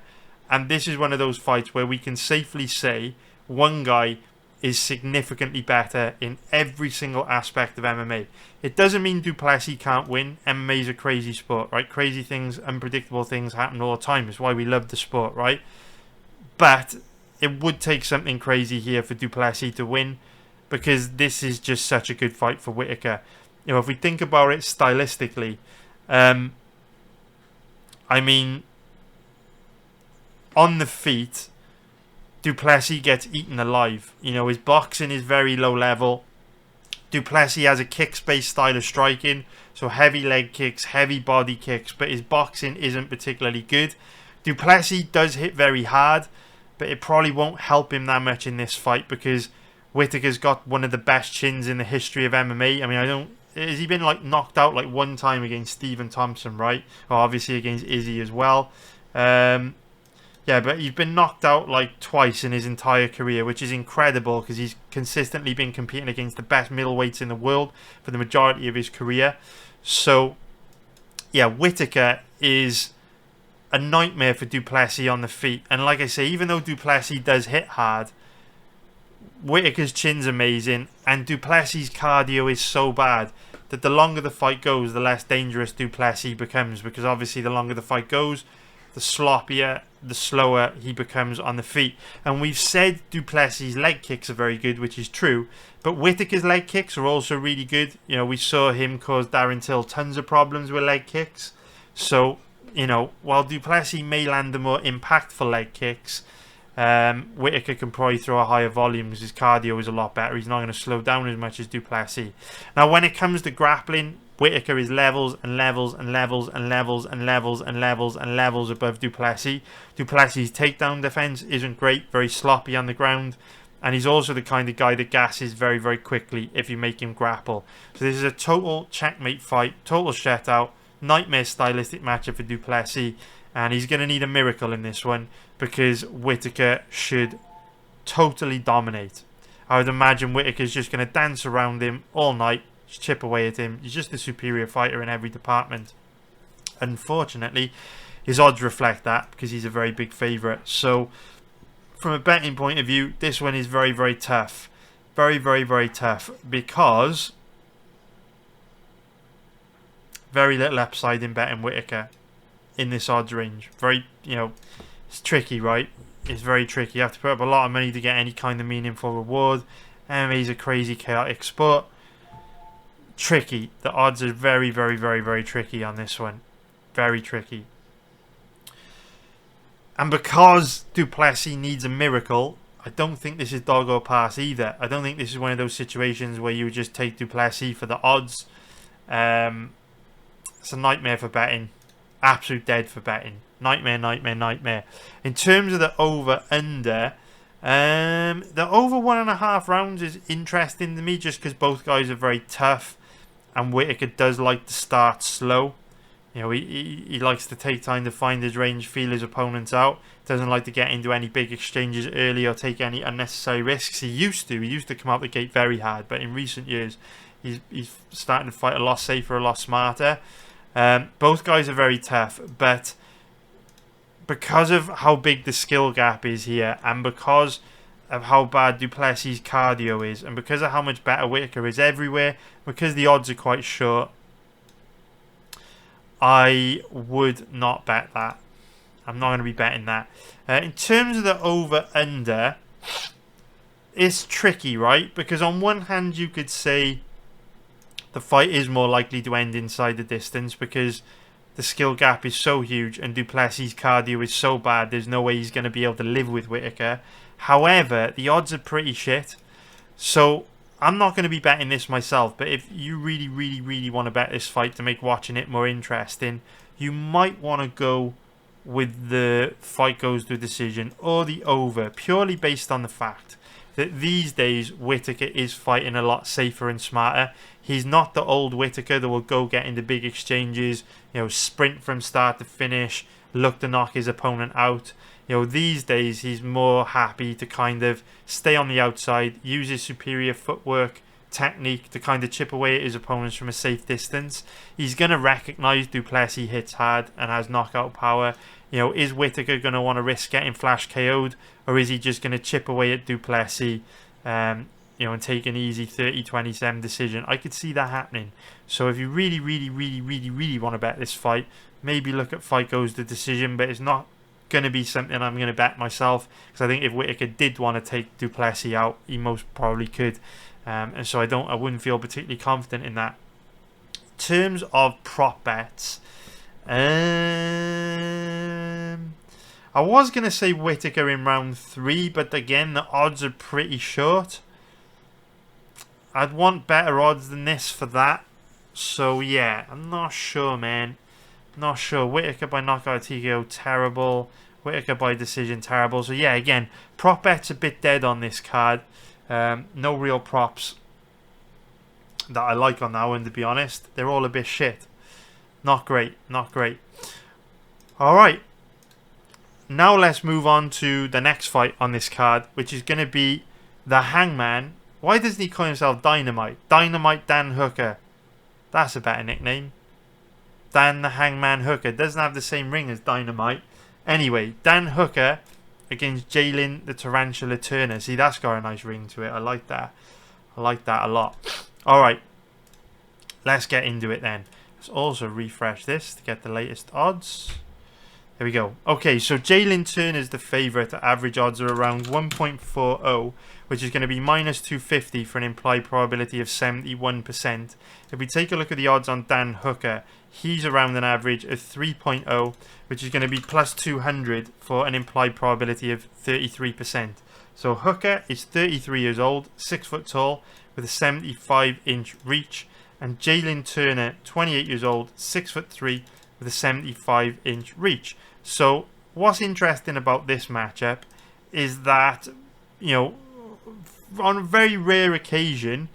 And this is one of those fights where we can safely say one guy is significantly better in every single aspect of MMA. It doesn't mean du Plessis can't win. MMA is a crazy sport, right? Crazy things, unpredictable things happen all the time. It's why we love the sport, right? But it would take something crazy here for du Plessis to win, because this is just such a good fight for Whittaker. You know, if we think about it stylistically, I mean, on the feet, du Plessis gets eaten alive. You know, his boxing is very low level. Du Plessis has a kicks-based style of striking, so heavy leg kicks, heavy body kicks, but his boxing isn't particularly good. Du Plessis does hit very hard, but it probably won't help him that much in this fight because Whittaker's got one of the best chins in the history of MMA. I mean, has he been like knocked out like one time against Stephen Thompson, right? Or obviously against Izzy as well. Yeah, but he's been knocked out like twice in his entire career, which is incredible because he's consistently been competing against the best middleweights in the world for the majority of his career. So, yeah, Whittaker is a nightmare for du Plessis on the feet. And like I say, even though du Plessis does hit hard, Whittaker's chin's amazing, and du Plessis' cardio is so bad that the longer the fight goes, the less dangerous du Plessis becomes, because obviously the longer the fight goes, the sloppier, the slower he becomes on the feet. And we've said du Plessis' leg kicks are very good, which is true, but Whittaker's leg kicks are also really good. You know, we saw him cause Darren Till tons of problems with leg kicks. So, you know, while du Plessis may land the more impactful leg kicks, Whittaker can probably throw a higher volume because his cardio is a lot better. He's not going to slow down as much as du Plessis. Now, when it comes to grappling, Whittaker is levels and levels and levels and levels and levels and levels and levels above du Plessis. Du Plessis' takedown defense isn't great, very sloppy on the ground, and he's also the kind of guy that gasses very, very quickly if you make him grapple. So this is a total checkmate fight, total shutout, nightmare stylistic matchup for du Plessis, and he's going to need a miracle in this one because Whittaker should totally dominate. I would imagine Whittaker's just going to dance around him all night, chip away at him. He's just a superior fighter in every department. Unfortunately, his odds reflect that because he's a very big favourite. So, from a betting point of view, this one is very, very tough. Very, very, very tough because very little upside in betting Whittaker in this odds range. Very, you know, it's tricky, right? It's very tricky. You have to put up a lot of money to get any kind of meaningful reward. MMA is a crazy, chaotic sport. Tricky. The odds are very, very, very, very tricky on this one. Very tricky. And because du Plessis needs a miracle, I don't think this is dog or pass either. I don't think this is one of those situations where you would just take du Plessis for the odds. It's a nightmare for betting. Absolute dead for betting. Nightmare, nightmare, nightmare. In terms of the over-under, the over 1.5 rounds is interesting to me just because both guys are very tough. And Whittaker does like to start slow. You know, he likes to take time to find his range, feel his opponents out. Doesn't like to get into any big exchanges early or take any unnecessary risks. He used to come out the gate very hard, but in recent years, he's starting to fight a lot safer, a lot smarter. Both guys are very tough, but because of how big the skill gap is here, and because of how bad du Plessis' cardio is, and because of how much better Whittaker is everywhere, because the odds are quite short, I would not bet that. I'm not going to be betting that. In terms of the over-under, it's tricky, right? Because on one hand, you could say the fight is more likely to end inside the distance because the skill gap is so huge and du Plessis' cardio is so bad, there's no way he's going to be able to live with Whittaker. However, the odds are pretty shit. So I'm not going to be betting this myself, but if you really, really, really want to bet this fight to make watching it more interesting, you might want to go with the fight goes to a decision or the over, purely based on the fact that these days Whittaker is fighting a lot safer and smarter. He's not the old Whittaker that will go get into big exchanges, you know, sprint from start to finish, look to knock his opponent out. You know, these days he's more happy to kind of stay on the outside, use his superior footwork, technique to kind of chip away at his opponents from a safe distance. He's going to recognise du Plessis hits hard and has knockout power. You know, is Whittaker going to want to risk getting flash KO'd, or is he just going to chip away at du Plessis, you know, and take an easy 30-27 decision? I could see that happening. So if you really, really, really, really, really want to bet this fight, maybe look at fight goes to decision, but it's not going to be something I'm going to bet myself, because I think if Whittaker did want to take du Plessis out, he most probably could, and so I wouldn't feel particularly confident in that. In terms of prop bets, I was going to say Whittaker in round 3, but again, the odds are pretty short. I'd want better odds than this for that. So yeah, I'm not sure, man. Not sure. Whittaker by knockout TKO, terrible. Whittaker by decision, terrible. So yeah, again, prop bet's a bit dead on this card. No real props that I like on that one, to be honest. They're all a bit shit. Not great, not great. Alright. Now let's move on to the next fight on this card, which is going to be the Hangman. Why doesn't he call himself Dynamite? Dynamite Dan Hooker. That's a better nickname. Dan the Hangman Hooker. Doesn't have the same ring as Dynamite. Anyway, Dan Hooker against Jalen the Tarantula Turner. See, that's got a nice ring to it. I like that. I like that a lot. Alright. Let's get into it then. Let's also refresh this to get the latest odds. There we go. Okay, so Jalen Turner's the favourite. The average odds are around 1.40, which is going to be minus 250 for an implied probability of 71%. If we take a look at the odds on Dan Hooker, he's around an average of 3.0, which is going to be plus 200 for an implied probability of 33%. So Hooker is 33 years old, 6 foot tall, with a 75-inch reach, and Jalen Turner, 28 years old, 6'3", with a 75-inch reach. So what's interesting about this matchup is that, you know, on a very rare occasion,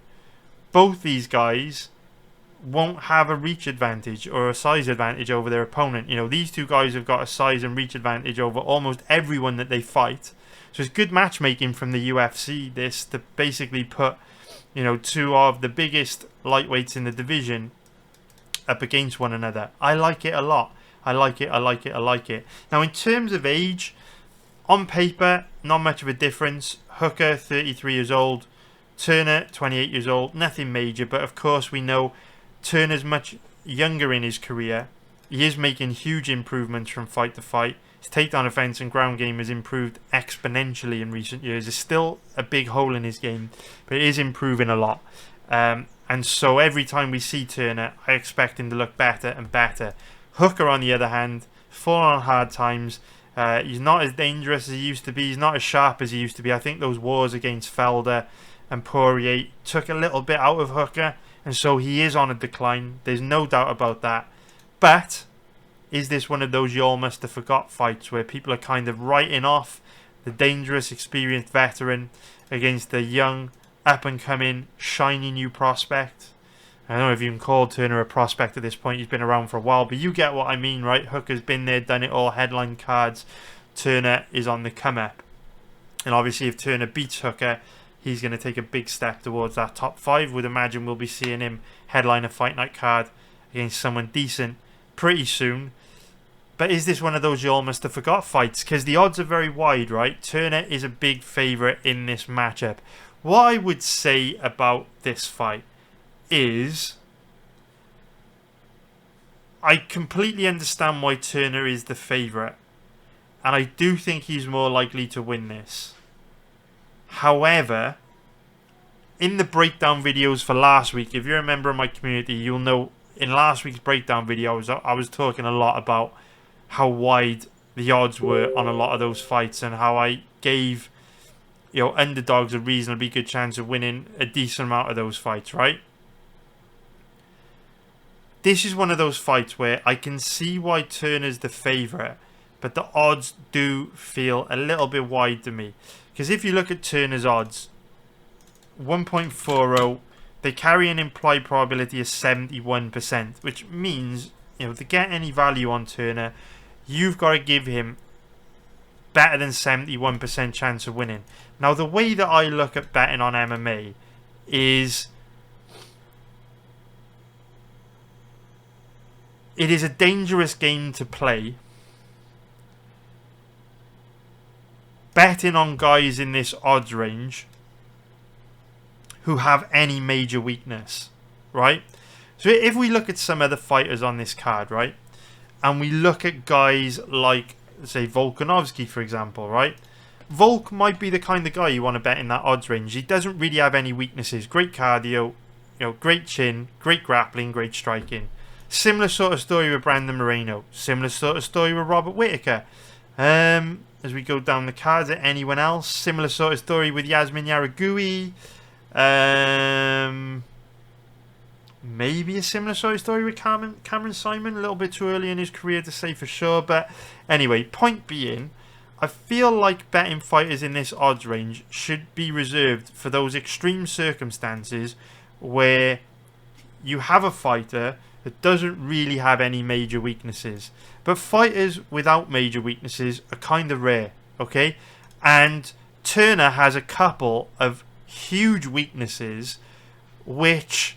both these guys won't have a reach advantage or a size advantage over their opponent. You know, these two guys have got a size and reach advantage over almost everyone that they fight. So it's good matchmaking from the UFC, this, to basically put, you know, two of the biggest lightweights in the division up against one another. I like it a lot. I like it, I like it, I like it. Now, in terms of age, on paper, not much of a difference. Hooker, 33 years old. Turner, 28 years old. Nothing major, but of course we know Turner's much younger in his career. He is making huge improvements from fight to fight. His takedown offense and ground game has improved exponentially in recent years. There's still a big hole in his game, but it is improving a lot. And so every time we see Turner, I expect him to look better and better. Hooker, on the other hand, falling on hard times. He's not as dangerous as he used to be. He's not as sharp as he used to be. I think those wars against Felder and Poirier took a little bit out of Hooker, and so he is on a decline. There's no doubt about that. But is this one of those you all must have forgot fights where people are kind of writing off the dangerous, experienced veteran against the young, up-and-coming, shiny new prospect? I don't know if you can call Turner a prospect at this point. He's been around for a while, but you get what I mean, right? Hooker's been there, done it all, headline cards. Turner is on the come-up. And obviously, if Turner beats Hooker, he's going to take a big step towards that top 5. Would imagine we'll be seeing him headline a fight night card against someone decent pretty soon. But is this one of those you all must have forgot fights? Because the odds are very wide, right? Turner is a big favourite in this matchup. What I would say about this fight is I completely understand why Turner is the favourite, and I do think he's more likely to win this. However, in the breakdown videos for last week, if you're a member of my community, you'll know in last week's breakdown video I was talking a lot about how wide the odds were on a lot of those fights and how I gave, you know, underdogs a reasonably good chance of winning a decent amount of those fights, right? This is one of those fights where I can see why Turner's the favourite, but the odds do feel a little bit wide to me. Because if you look at Turner's odds, 1.40, they carry an implied probability of 71%, which means, you know, to get any value on Turner, you've got to give him better than 71% chance of winning. Now, the way that I look at betting on MMA is it is a dangerous game to play. Betting on guys in this odds range who have any major weakness, right? So if we look at some of the fighters on this card, right, and we look at guys like, say, Volkanovski, for example, right? Volk might be the kind of guy you want to bet in that odds range. He doesn't really have any weaknesses. Great cardio, you know, great chin, great grappling, great striking. Similar sort of story with Brandon Moreno. Similar sort of story with Robert Whittaker. As we go down the cards, anyone else? Similar sort of story with Yasmin Yaragui. Maybe a similar sort of story with Cameron Simon. A little bit too early in his career to say for sure. But anyway, point being, I feel like betting fighters in this odds range should be reserved for those extreme circumstances where you have a fighter that doesn't really have any major weaknesses. But fighters without major weaknesses are kind of rare, okay? And Turner has a couple of huge weaknesses, which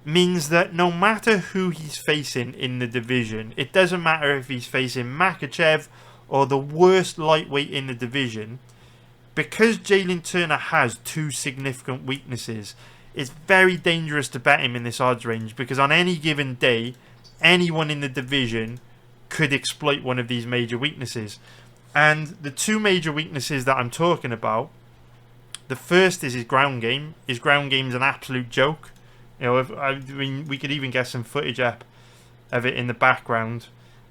means that no matter who he's facing in the division, it doesn't matter if he's facing Makhachev or the worst lightweight in the division, because Jalen Turner has two significant weaknesses, it's very dangerous to bet him in this odds range, because on any given day, anyone in the division could exploit one of these major weaknesses. And the two major weaknesses that I'm talking about, the first is his ground game. His ground game is an absolute joke. You know, we could even get some footage up of it in the background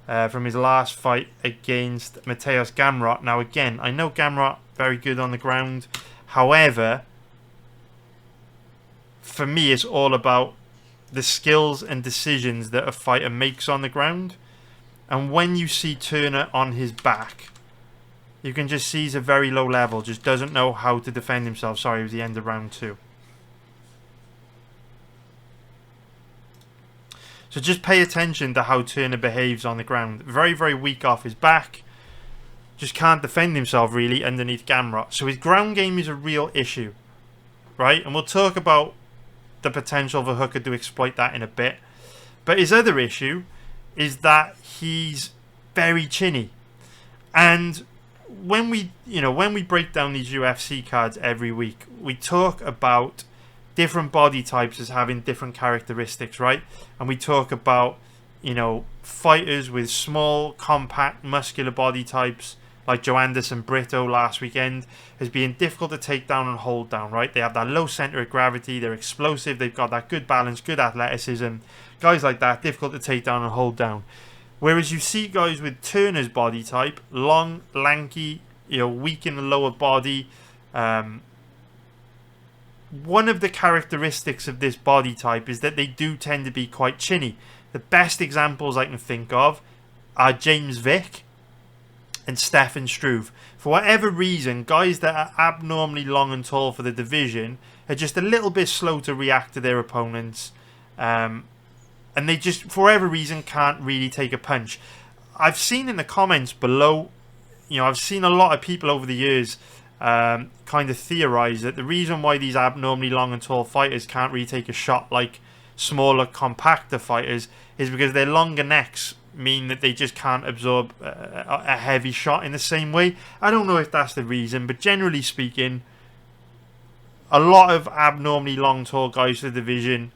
from his last fight against Mateusz Gamrot. Now, again, I know Gamrot very good on the ground. However, for me, it's all about the skills and decisions that a fighter makes on the ground. And when you see Turner on his back, you can just see he's a very low level, just doesn't know how to defend himself. Sorry, it was the end of round 2. So just pay attention to how Turner behaves on the ground. Very, very weak off his back. Just can't defend himself really underneath Gamrot. So his ground game is a real issue, right? And we'll talk about the potential for Hooker to exploit that in a bit. But his other issue is that he's very chinny. And when we break down these UFC cards every week, we talk about different body types as having different characteristics, right? And we talk about, fighters with small, compact, muscular body types like Joe Anderson Brito last weekend as being difficult to take down and hold down, right? They have that low center of gravity, they're explosive, they've got that good balance, good athleticism. Guys like that, difficult to take down and hold down. Whereas you see guys with Turner's body type, long, lanky, weak in the lower body. One of the characteristics of this body type is that they do tend to be quite chinny. The best examples I can think of are James Vick and Stefan Struve. For whatever reason, guys that are abnormally long and tall for the division are just a little bit slow to react to their opponents. And they just, for whatever reason, can't really take a punch. I've seen in the comments below, I've seen a lot of people over the years kind of theorize that the reason why these abnormally long and tall fighters can't really take a shot like smaller, compactor fighters is because their longer necks mean that they just can't absorb a heavy shot in the same way. I don't know if that's the reason, but generally speaking, a lot of abnormally long, tall guys for the division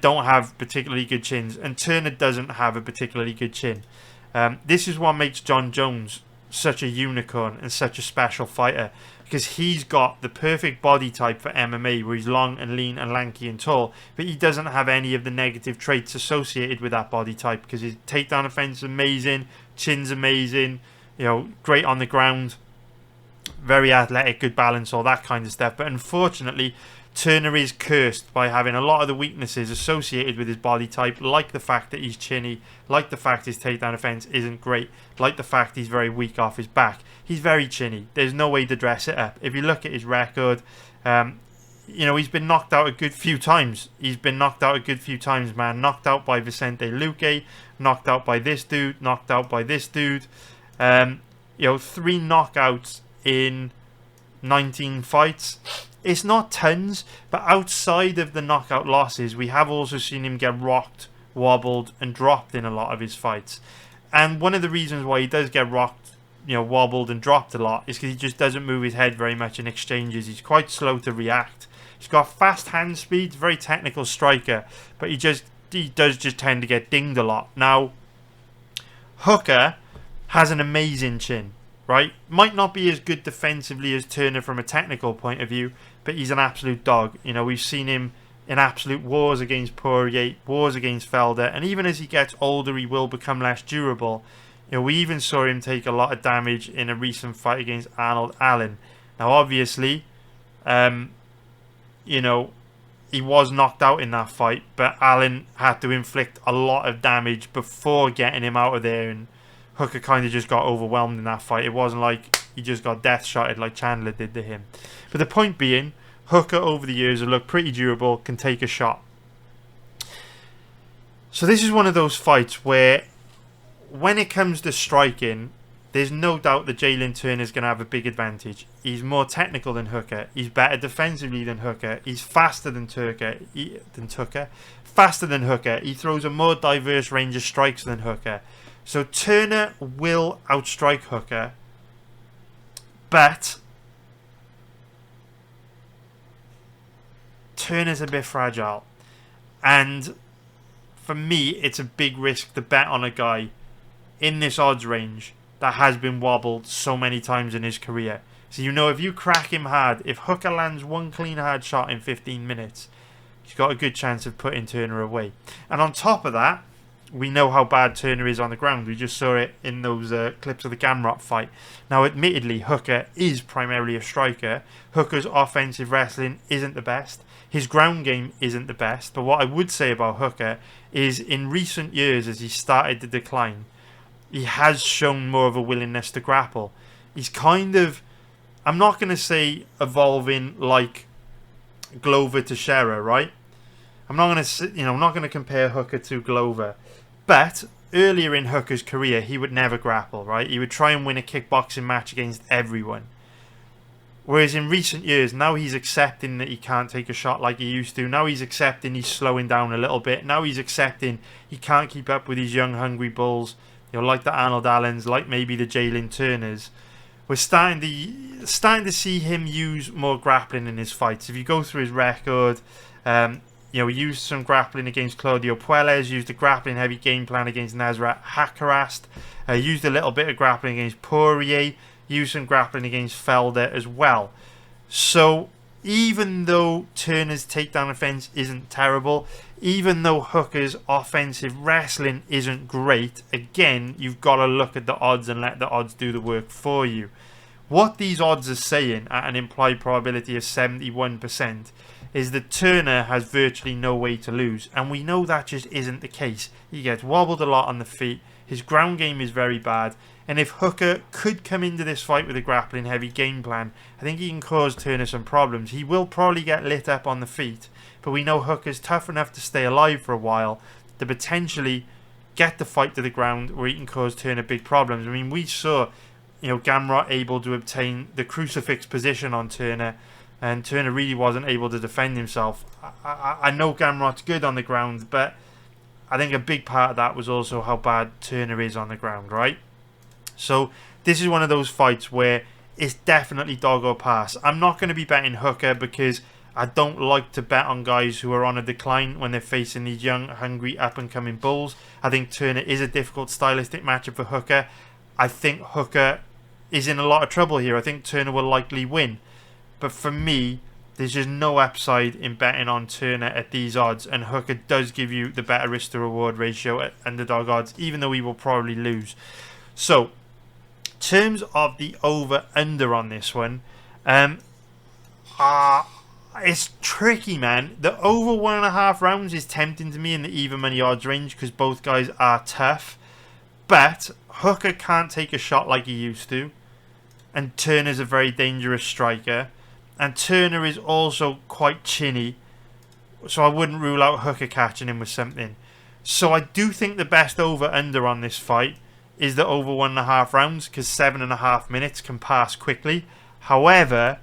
don't have particularly good chins, and Turner doesn't have a particularly good chin. This is what makes John Jones such a unicorn and such a special fighter, because he's got the perfect body type for MMA, where he's long and lean and lanky and tall, but he doesn't have any of the negative traits associated with that body type, because his takedown offense is amazing, chin's amazing, great on the ground, very athletic, good balance, all that kind of stuff. But unfortunately, Turner is cursed by having a lot of the weaknesses associated with his body type, like the fact that he's chinny, like the fact his takedown offense isn't great, like the fact he's very weak off his back. He's very chinny. There's no way to dress it up. If you look at his record, he's been knocked out a good few times. Man. Knocked out by Vicente Luque, knocked out by this dude, knocked out by this dude. 3 knockouts in 19 fights. It's not tons, but outside of the knockout losses, we have also seen him get rocked, wobbled, and dropped in a lot of his fights. And one of the reasons why he does get rocked, wobbled and dropped a lot is because he just doesn't move his head very much in exchanges. He's quite slow to react. He's got fast hand speed, very technical striker, but he does just tend to get dinged a lot. Now, Hooker has an amazing chin, right? Might not be as good defensively as Turner from a technical point of view, but he's an absolute dog. We've seen him in absolute wars against Poirier, wars against Felder, and even as he gets older, he will become less durable. You know, we even saw him take a lot of damage in a recent fight against Arnold Allen. Now, obviously, you know, he was knocked out in that fight, but Allen had to inflict a lot of damage before getting him out of there, and Hooker kind of just got overwhelmed in that fight. It wasn't like he just got death shotted like Chandler did to him. But the point being, Hooker over the years has looked pretty durable, can take a shot. So this is one of those fights where when it comes to striking, there's no doubt that Jalen Turner is going to have a big advantage. He's more technical than Hooker. He's better defensively than Hooker. He's faster than Tucker. Faster than Hooker. He throws a more diverse range of strikes than Hooker. So Turner will outstrike Hooker. But Turner's a bit fragile. And for me, it's a big risk to bet on a guy in this odds range that has been wobbled so many times in his career. So you know, if you crack him hard, if Hooker lands one clean hard shot in 15 minutes, he's got a good chance of putting Turner away. And on top of that, we know how bad Turner is on the ground. We just saw it in those clips of the Gamrot fight. Now, admittedly, Hooker is primarily a striker. Hooker's offensive wrestling isn't the best. His ground game isn't the best. But what I would say about Hooker is in recent years, as he started to decline, he has shown more of a willingness to grapple. He's kind of, I'm not going to say evolving like Glover to Scherer, right? I'm not going to compare Hooker to Glover. But earlier in Hooker's career, he would never grapple, right? He would try and win a kickboxing match against everyone. Whereas in recent years, now he's accepting that he can't take a shot like he used to. Now he's accepting he's slowing down a little bit. Now he's accepting he can't keep up with these young, hungry bulls. You know, like the Arnold Allens, like maybe the Jalen Turners. We're starting to see him use more grappling in his fights. If you go through his record, you know, he used some grappling against Claudio Puelles, used a grappling heavy game plan against Nasrat Haqparast, used a little bit of grappling against Poirier, used some grappling against Felder as well. So even though Turner's takedown offense isn't terrible, even though Hooker's offensive wrestling isn't great, again, you've got to look at the odds and let the odds do the work for you. What these odds are saying at an implied probability of 71% is that Turner has virtually no way to lose, and we know that just isn't the case. He gets wobbled a lot on the feet, his ground game is very bad, and if Hooker could come into this fight with a grappling heavy game plan, I think he can cause Turner some problems. He will probably get lit up on the feet, but we know Hooker's tough enough to stay alive for a while to potentially get the fight to the ground where he can cause Turner big problems. I mean, we saw, you know, Gamrot able to obtain the crucifix position on Turner, and Turner really wasn't able to defend himself. I know Gamrot's good on the ground, but I think a big part of that was also how bad Turner is on the ground, right? So this is one of those fights where it's definitely dog or pass. I'm not going to be betting Hooker because I don't like to bet on guys who are on a decline when they're facing these young, hungry, up-and-coming bulls. I think Turner is a difficult stylistic matchup for Hooker. I think Hooker is in a lot of trouble here. I think Turner will likely win. But for me, there's just no upside in betting on Turner at these odds. And Hooker does give you the better risk-to-reward ratio at underdog odds, even though he will probably lose. So, in terms of the over-under on this one, it's tricky, man. The over 1.5 rounds is tempting to me in the even money odds range because both guys are tough. But Hooker can't take a shot like he used to. And Turner's a very dangerous striker. And Turner is also quite chinny. So I wouldn't rule out Hooker catching him with something. So I do think the best over-under on this fight is the over 1.5 rounds because 7.5 minutes can pass quickly. However,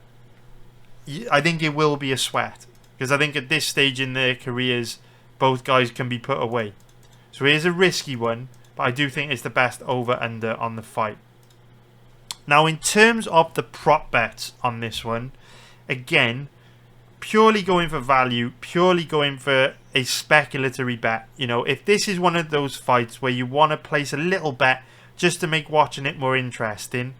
I think it will be a sweat because I think at this stage in their careers, both guys can be put away. So it is a risky one, but I do think it's the best over-under on the fight. Now, in terms of the prop bets on this one, again, purely going for value, purely going for a speculatory bet. You know, if this is one of those fights where you want to place a little bet just to make watching it more interesting,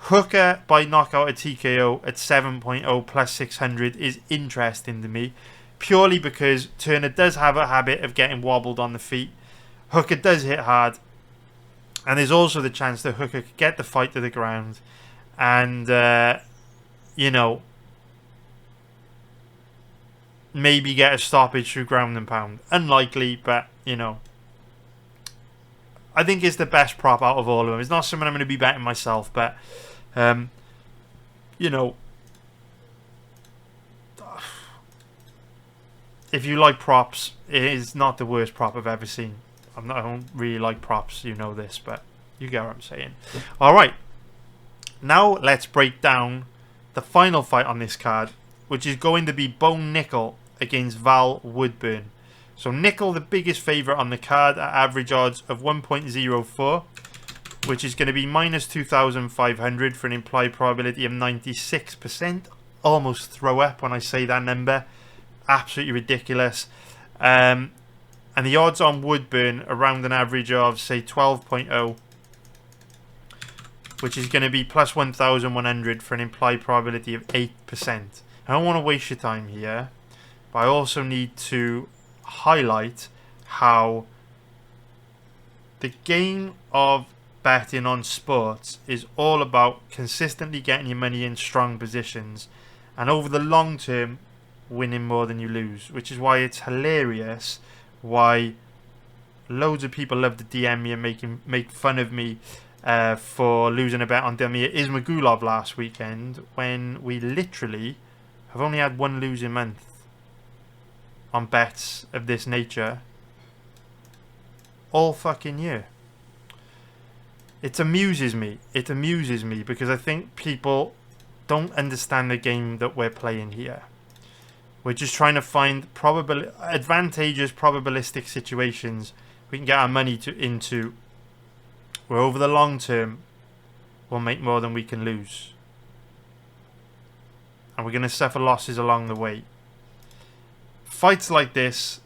Hooker by knockout at TKO at 7.0 plus 600 is interesting to me. purely because Turner does have a habit of getting wobbled on the feet. Hooker does hit hard, and there's also the chance that Hooker could get the fight to the ground and, you know, maybe get a stoppage through ground and pound. Unlikely, but, you know, I think it's the best prop out of all of them. It's not something I'm going to be betting myself, but, you know, if you like props, it is not the worst prop I've ever seen. I don't really like props, you know this, but you get what I'm saying. Alright, now let's break down the final fight on this card, which is going to be Bo Nickal against Val Woodburn. So Nickal, the biggest favourite on the card at average odds of 1.04, which is going to be minus 2,500 for an implied probability of 96%. Almost throw up when I say that number. Absolutely ridiculous. And the odds on Woodburn around an average of, say, 12.0, which is going to be plus 1,100 for an implied probability of 8%. I don't want to waste your time here, but I also need to highlight how the game of betting on sports is all about consistently getting your money in strong positions and over the long term winning more than you lose, which is why it's hilarious why loads of people love to DM me and make fun of me for losing a bet on Damir Ismagulov last weekend when we literally have only had one losing month on bets of this nature all fucking year. It amuses me because I think people don't understand the game that we're playing here. We're just trying to find advantageous probabilistic situations we can get our money into where over the long term we'll make more than we can lose, and we're going to suffer losses along the way. Fights like this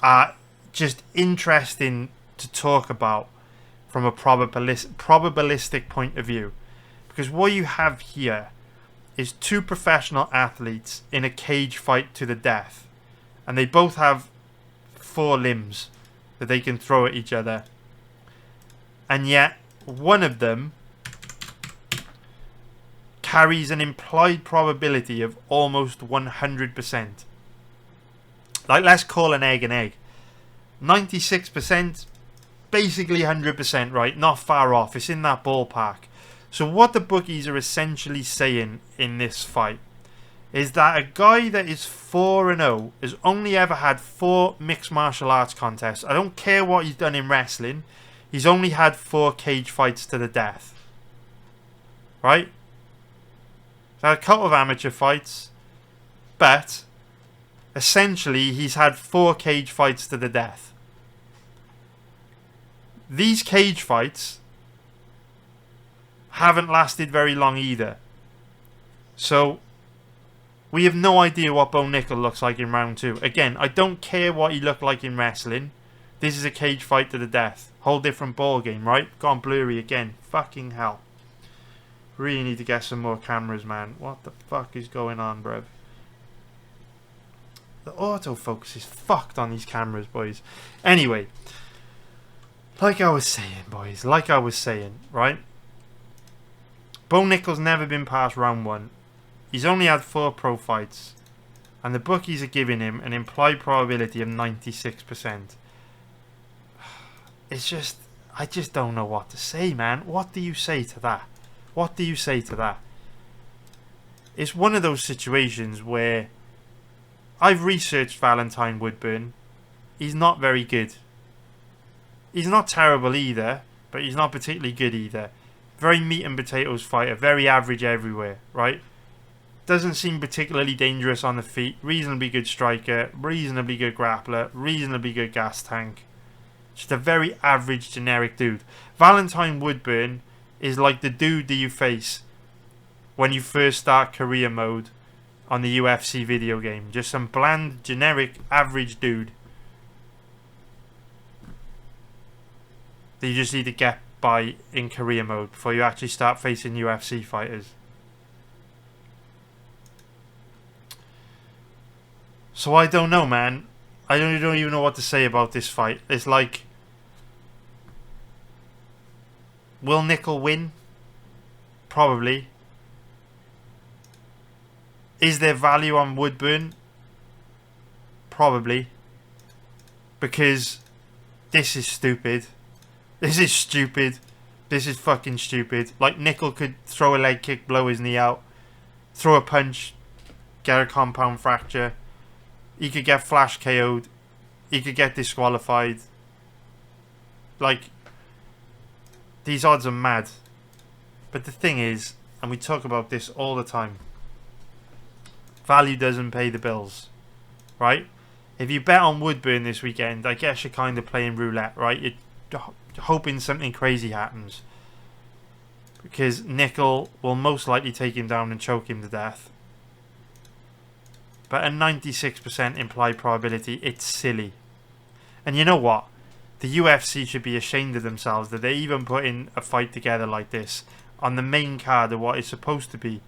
are just interesting to talk about from a probabilistic point of view, because what you have here is two professional athletes in a cage fight to the death, and they both have 4 limbs that they can throw at each other, and yet one of them carries an implied probability of almost 100%. Like, let's call an egg. 96%, basically 100%, right? Not far off. It's in that ballpark. So what the bookies are essentially saying in this fight is that a guy that is 4-0 has only ever had 4 mixed martial arts contests. I don't care what he's done in wrestling. He's only had 4 cage fights to the death. Right? He's had a couple of amateur fights, but essentially he's had 4 cage fights to the death. These cage fights haven't lasted very long either. So we have no idea what Bo Nickal looks like in round 2. Again, I don't care what he looked like in wrestling. This is a cage fight to the death. Whole different ball game, right? Gone blurry again. Fucking hell. Really need to get some more cameras, man. What the fuck is going on, bruv? The autofocus is fucked on these cameras, boys. Anyway, like I was saying, boys. Like I was saying, right? Bo Nickal's never been past round 1. He's only had 4 pro fights, and the bookies are giving him an implied probability of 96%. It's just, I just don't know what to say, man. What do you say to that? What do you say to that? It's one of those situations where I've researched Valentine Woodburn. He's not very good. He's not terrible either, but he's not particularly good either. Very meat and potatoes fighter, very average everywhere, right? Doesn't seem particularly dangerous on the feet. Reasonably good striker, reasonably good grappler, reasonably good gas tank. Just a very average generic dude. Valentine Woodburn is like the dude that you face when you first start career mode on the UFC video game. Just some bland, generic, average dude that you just need to get by in career mode before you actually start facing UFC fighters. So I don't know, man. I don't even know what to say about this fight. It's like, will Nickal win? Probably. Is there value on Woodburn? Probably. Because this is stupid. This is stupid. This is fucking stupid. Like, Nickal could throw a leg kick, blow his knee out. Throw a punch, get a compound fracture. He could get flash KO'd. He could get disqualified. Like, these odds are mad. But the thing is, and we talk about this all the time, value doesn't pay the bills, right? If you bet on Woodburn this weekend, I guess you're kind of playing roulette, right? You're hoping something crazy happens. Because Nickal will most likely take him down and choke him to death. But a 96% implied probability, it's silly. And you know what? The UFC should be ashamed of themselves that they even put in a fight together like this on the main card of what is supposed to be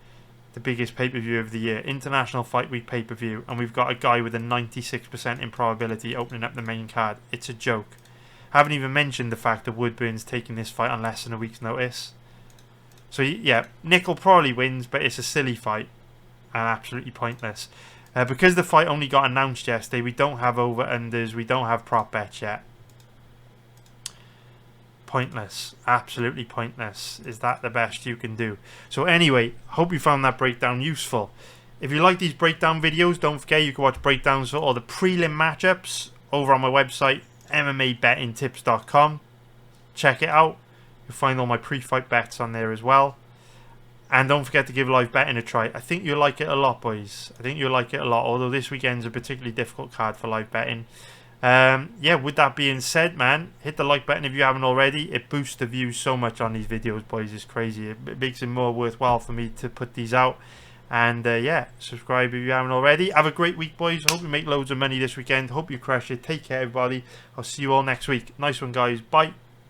the biggest pay-per-view of the year, International Fight Week pay-per-view, and we've got a guy with a 96% in probability opening up the main card. It's a joke. I haven't even mentioned the fact that Woodburn's taking this fight on less than a week's notice. So yeah, Nickal probably wins, but it's a silly fight and absolutely pointless. Because the fight only got announced yesterday, we don't have over-unders, we don't have prop bets yet. Pointless. Absolutely pointless. Is that the best you can do? So anyway, hope you found that breakdown useful. If you like these breakdown videos, don't forget you can watch breakdowns for all the prelim matchups over on my website, MMABettingTips.com. Check it out. You'll find all my pre-fight bets on there as well. And don't forget to give live betting a try. I think you'll like it a lot, boys. I think you'll like it a lot, although this weekend's a particularly difficult card for live betting. Yeah, with that being said, man, hit the like button if you haven't already. It boosts the views so much on these videos, boys. It's crazy. It makes it more worthwhile for me to put these out. And yeah, subscribe if you haven't already. Have a great week, boys. Hope you make loads of money this weekend. Hope you crush it. Take care, everybody. I'll see you all next week. Nice one, guys. Bye.